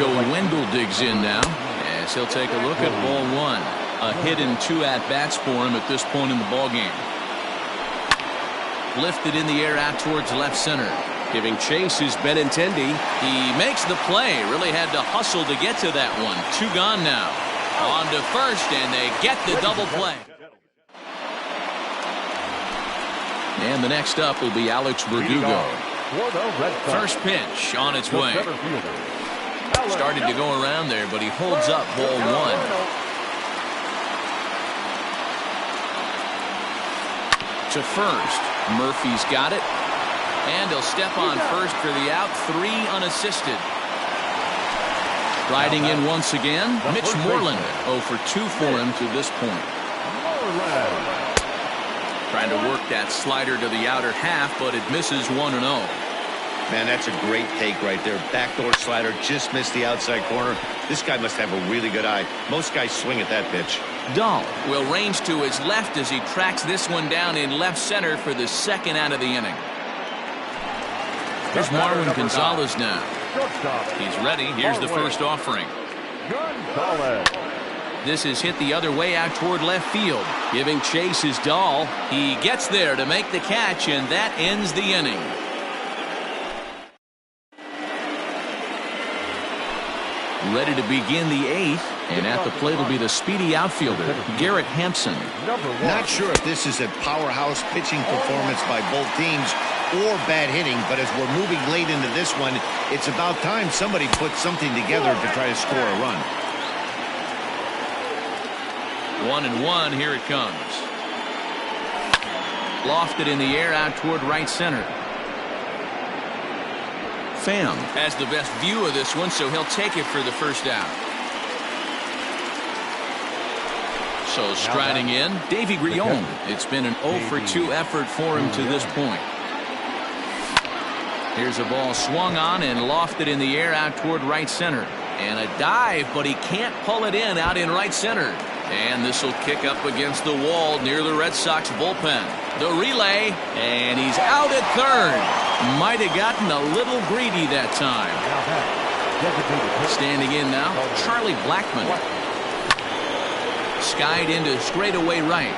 Joe Wendell digs in now as he'll take a look at ball one. A hit and 2 at-bats for him at this point in the ballgame. Lifted in the air out towards left center. Giving chase is Benintendi. He makes the play. Really had to hustle to get to that one. 2 gone now. On to first, and they get the double play. And the next up will be Alex Verdugo. First pitch on its way. Started to go around there, but he holds up ball one. To first. Murphy's got it. And he'll step on first for the out. 3 unassisted. Riding in once again, Mitch Moreland. 0-for-2 for him to this point. Trying to work that slider to the outer half, but it misses 1-0. Man, that's a great take right there. Backdoor slider just missed the outside corner. This guy must have a really good eye. Most guys swing at that pitch. Dahl will range to his left as he tracks this one down in left center for the second out of the inning. Here's Marwin Gonzalez now. He's ready. Here's the first offering. This is hit the other way out toward left field. Giving chase is Dahl. He gets there to make the catch, and that ends the inning. Ready to begin the 8th, and at the plate will be the speedy outfielder, Garrett Hampson. Not sure if this is a powerhouse pitching performance by both teams or bad hitting, but as we're moving late into this one, it's about time somebody puts something together to try to score a run. 1-1, here it comes. Lofted in the air out toward right center. Pham has the best view of this one, so he'll take it for the first out. So striding in, Davy Grion. It's been an 0-for-2 effort for him to this point. Here's a ball swung on and lofted in the air out toward right center. And a dive, but he can't pull it in out in right center. And this will kick up against the wall near the Red Sox bullpen. The relay, and he's out at third. Might have gotten a little greedy that time. Standing in now, Charlie Blackmon. Skied into straightaway right.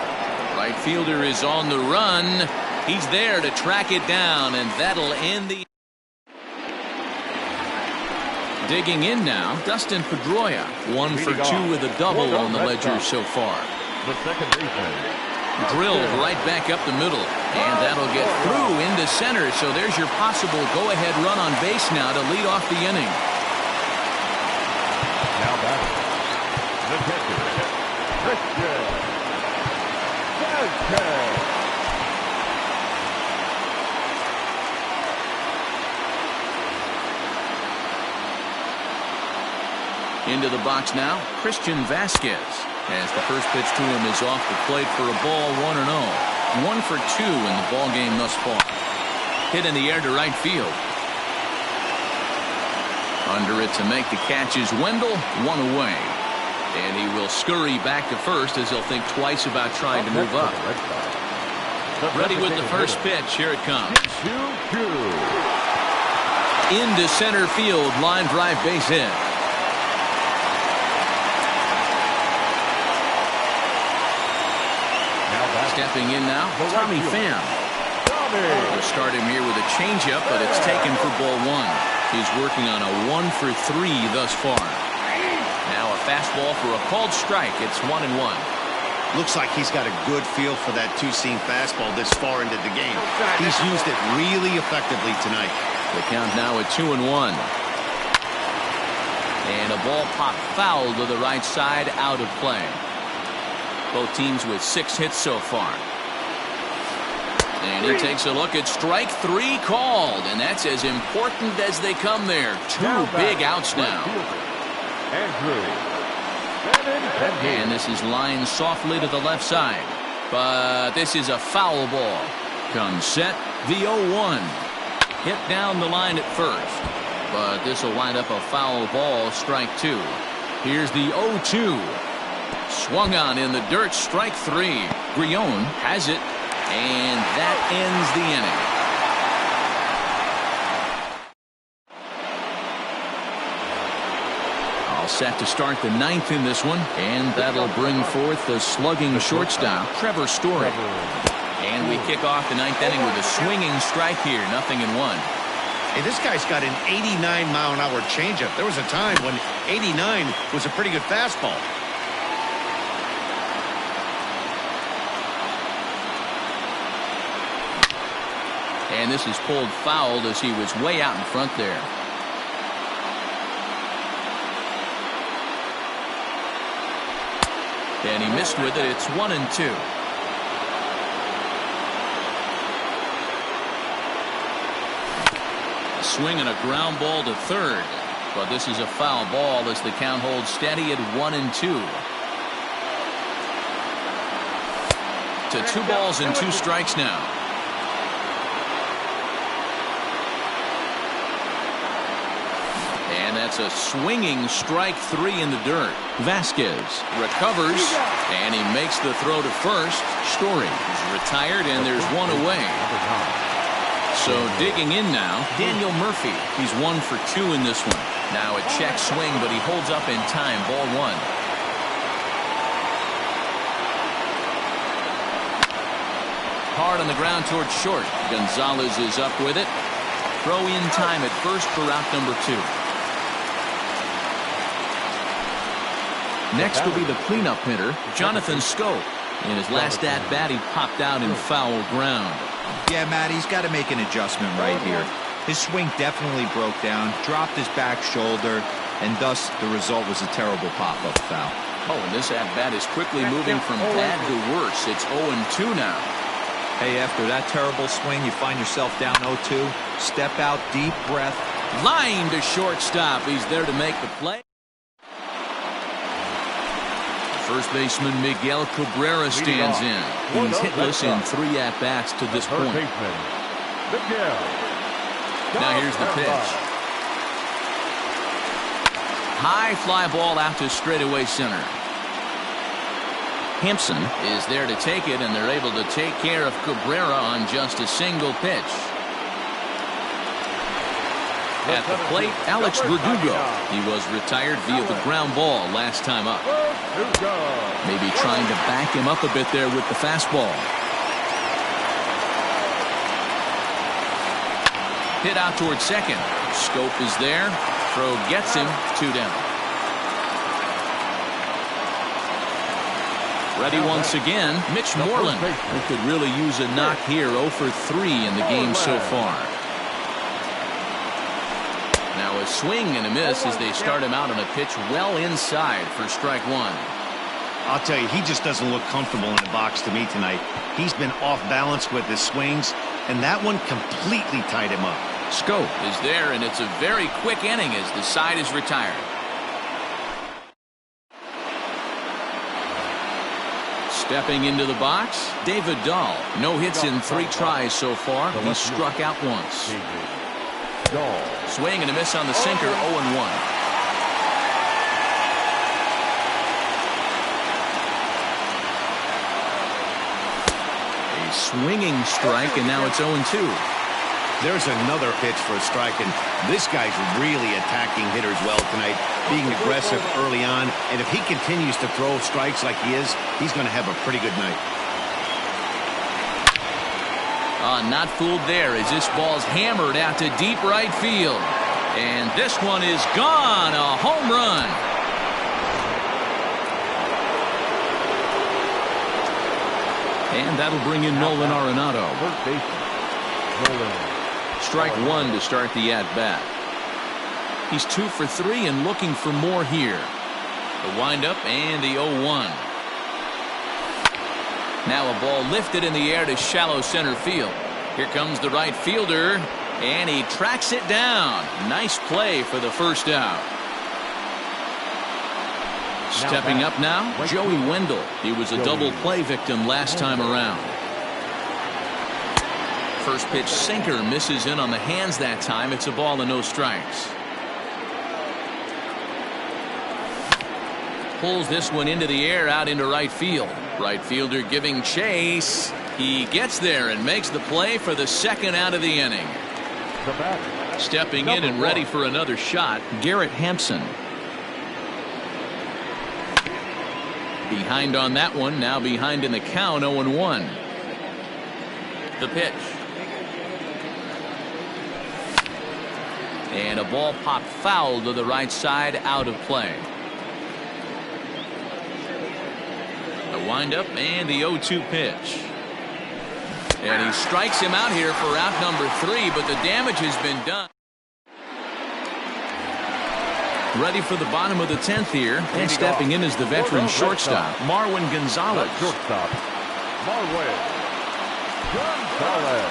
Right fielder is on the run. He's there to track it down, and that'll end the... Digging in now, Dustin Pedroia. 1-for-2 with a double on the ledger so far. The second baseman. Drilled right back up the middle, and that'll get through into center. So there's your possible go-ahead run on base now to lead off the inning. Now back. The catcher, Christian Vasquez. Into the box now, Christian Vasquez. As the first pitch to him is off the plate for a ball, 1-0. 1-for-2 in the ball game thus far. Hit in the air to right field. Under it to make the catch is Wendell, 1 away. And he will scurry back to first as he'll think twice about trying to move up. Ready with the first pitch. Here it comes. Into center field. Line drive, base hit. Stepping in now, Tommy Pham. We'll start him here with a changeup, but it's taken for ball one. He's working on a 1-for-3 thus far. Now a fastball for a called strike. It's 1-1. Looks like he's got a good feel for that two-seam fastball this far into the game. He's used it really effectively tonight. The count now at 2-1. And a ball popped foul to the right side, out of play. Both teams with 6 hits so far. And he takes a look at strike 3 called, and that's as important as they come there. 2 big outs now. And this is lined softly to the left side. But this is a foul ball. Comes set, the 0-1. Hit down the line at first. But this will wind up a foul ball, strike 2. Here's the 0-2. Swung on in the dirt, strike 3. Grion has it, and that ends the inning. All set to start the 9th in this one, and that'll bring forth the slugging shortstop, Trevor Story. And we kick off the 9th inning with a swinging strike here, 0-1. Hey, this guy's got an 89-mile-an-hour changeup. There was a time when 89 was a pretty good fastball. And this is pulled foul as he was way out in front there. And he missed with it. It's 1-2. A swing and a ground ball to third. But this is a foul ball as the count holds steady at 1-2. To 2 balls and 2 strikes now. And that's a swinging strike 3 in the dirt. Vasquez recovers, and he makes the throw to first. Story is retired, and there's 1 away. So digging in now, Daniel Murphy. He's 1 for 2 in this one. Now a check swing, but he holds up in time. Ball 1. Hard on the ground towards short. Gonzalez is up with it. Throw in time at first for out number 2. Next will be the cleanup hitter, Jonathan Schoop. In his last at-bat, he popped out in foul ground. Yeah, Matt, he's got to make an adjustment right here. His swing definitely broke down, dropped his back shoulder, and thus the result was a terrible pop-up foul. Oh, and this at-bat is quickly moving from bad to worse. It's 0-2 now. Hey, after that terrible swing, you find yourself down 0-2. Step out, deep breath. Line to shortstop. He's there to make the play. First baseman Miguel Cabrera stands in. He's hitless in 3 at-bats to this point. Now here's the pitch. High fly ball out to straightaway center. Hampson is there to take it, and they're able to take care of Cabrera on just a single pitch. At the plate, Alex Verdugo. He was retired via the ground ball last time up. Maybe trying to back him up a bit there with the fastball. Hit out towards second. Schoop is there. Throw gets him. 2 down. Ready once again, Mitch Moreland. Who could really use a knock here. 0 for 3 in the game so far. Now a swing and a miss as they start him out on a pitch well inside for strike 1. I'll tell you, he just doesn't look comfortable in the box to me tonight. He's been off balance with his swings, and that one completely tied him up. Schoop is there, and it's a very quick inning as the side is retired. Stepping into the box, David Dahl. No hits in 3 tries so far. He struck out once. Swing and a miss on the sinker, 0-1. swinging strike, and now it's 0-2. There's another pitch for a strike, and this guy's really attacking hitters well tonight, being aggressive early on, and if he continues to throw strikes like he is, he's going to have a pretty good night. Not fooled there as this ball's hammered out to deep right field. And this one is gone, a home run. And that'll bring in Nolan Arenado. Strike one to start the at-bat. He's 2 for 3 and looking for more here. The windup and the 0-1. Now a ball lifted in the air to shallow center field. Here comes the right fielder, and he tracks it down. Nice play for the first out. Stepping up now, Joey Wendell. He was a double play victim last time around. First pitch sinker misses in on the hands that time. It's a ball and no strikes. Pulls this one into the air out into right field. Right fielder giving chase. He gets there and makes the play for the second out of the inning. Stepping in and ready for another shot, Garrett Hampson. Behind on that one, now behind in the count, 0-1. The pitch. And a ball popped foul to the right side, out of play. The windup and the 0-2 pitch. And he strikes him out here for out number 3, but the damage has been done. Ready for the bottom of the 10th here, and stepping in is the veteran shortstop, Marwin Gonzalez.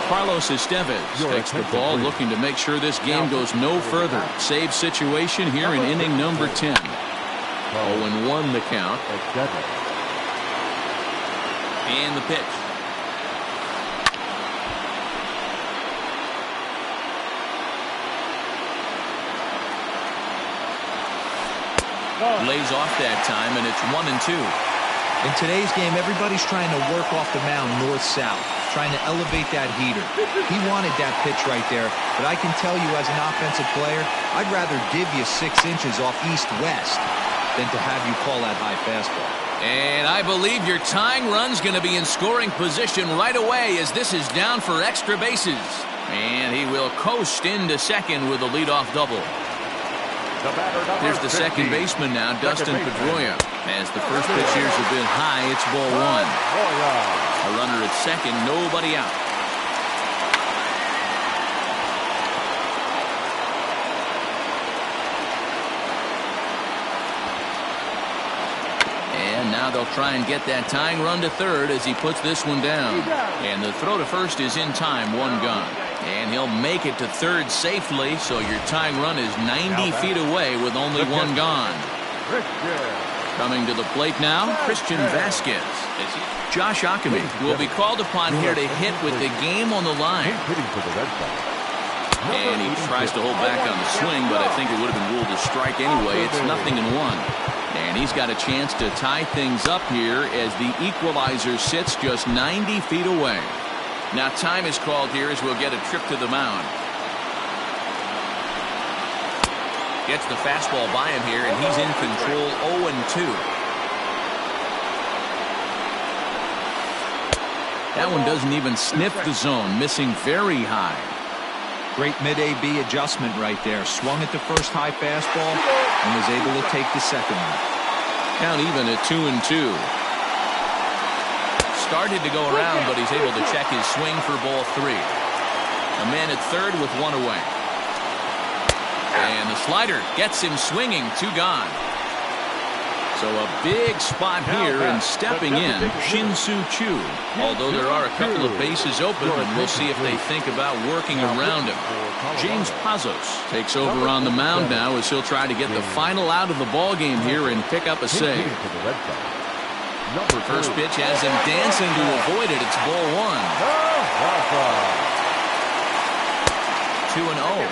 Carlos Estevez takes the ball, looking to make sure this game goes no further. Save situation here in inning number 10. 0-1 the count. And the pitch. Lays off that time, and it's 1-2. In today's game, everybody's trying to work off the mound north-south, trying to elevate that heater. He wanted that pitch right there, but I can tell you as an offensive player, I'd rather give you 6 inches off east-west than to have you call that high fastball. And I believe your tying run's going to be in scoring position right away as this is down for extra bases. And he will coast into second with a leadoff double. Here's the second baseman now, Dustin Pedroia. As the first pitch here's a bit high, it's ball 1. A runner at second, nobody out. And now they'll try and get that tying run to third as he puts this one down. And the throw to first is in time, 1 gone. And he'll make it to third safely, so your tying run is 90 feet away with only 1 gone. Coming to the plate now, Christian Vasquez. Josh Ockamy will be called upon here to hit with the game on the line. And he tries to hold back on the swing, but I think it would have been ruled a strike anyway. It's 0-1. And he's got a chance to tie things up here as the equalizer sits just 90 feet away. Now time is called here as we'll get a trip to the mound. Gets the fastball by him here, and he's in control. 0-2. That one doesn't even sniff the zone, missing very high. Great mid-AB adjustment right there. Swung at the first high fastball and was able to take the second one. Count even at 2-2. Started to go around, but he's able to check his swing for ball 3. A man at third with 1 away. And the slider gets him swinging, 2 gone. So a big spot here, and stepping in, Shin-Soo Choo. Although there are a couple of bases open, and we'll see if they think about working around him. James Pazos takes over on the mound now as he'll try to get the final out of the ball game here and pick up a save. First pitch has him dancing to avoid it. It's ball 1. 2-0.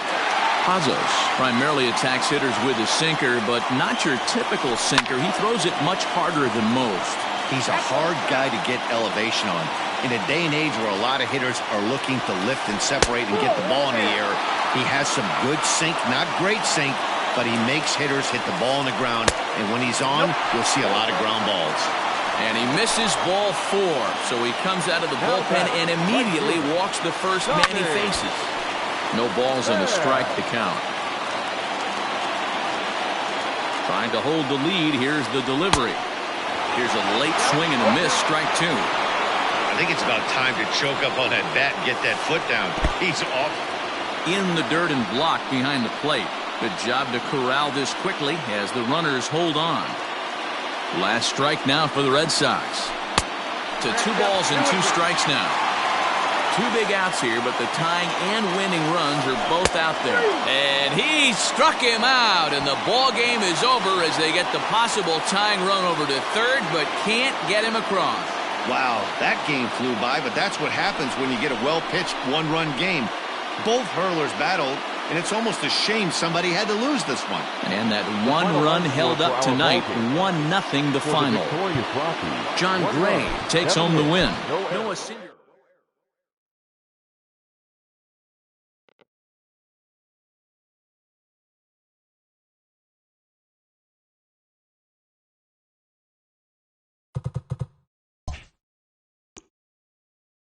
Pazos primarily attacks hitters with a sinker, but not your typical sinker. He throws it much harder than most. He's a hard guy to get elevation on. In a day and age where a lot of hitters are looking to lift and separate and get the ball in the air, he has some good sink, not great sink, but he makes hitters hit the ball on the ground. And when he's on, you'll see a lot of ground balls. And he misses ball 4, so he comes out of the bullpen and immediately walks the first man he faces. No balls and a strike to count. Trying to hold the lead. Here's the delivery. Here's a late swing and a miss. Strike 2. I think it's about time to choke up on that bat and get that foot down. He's off. In the dirt and blocked behind the plate. Good job to corral this quickly as the runners hold on. Last strike now for the Red Sox. To 2 balls and 2 strikes now. 2 big outs here, but the tying and winning runs are both out there. And he struck him out, and the ball game is over as they get the possible tying run over to third, but can't get him across. Wow, that game flew by, but that's what happens when you get a well-pitched one-run game. Both hurlers battled, and it's almost a shame somebody had to lose this one. And that 1 run held up tonight, 1-0 the final. John Gray takes home the win.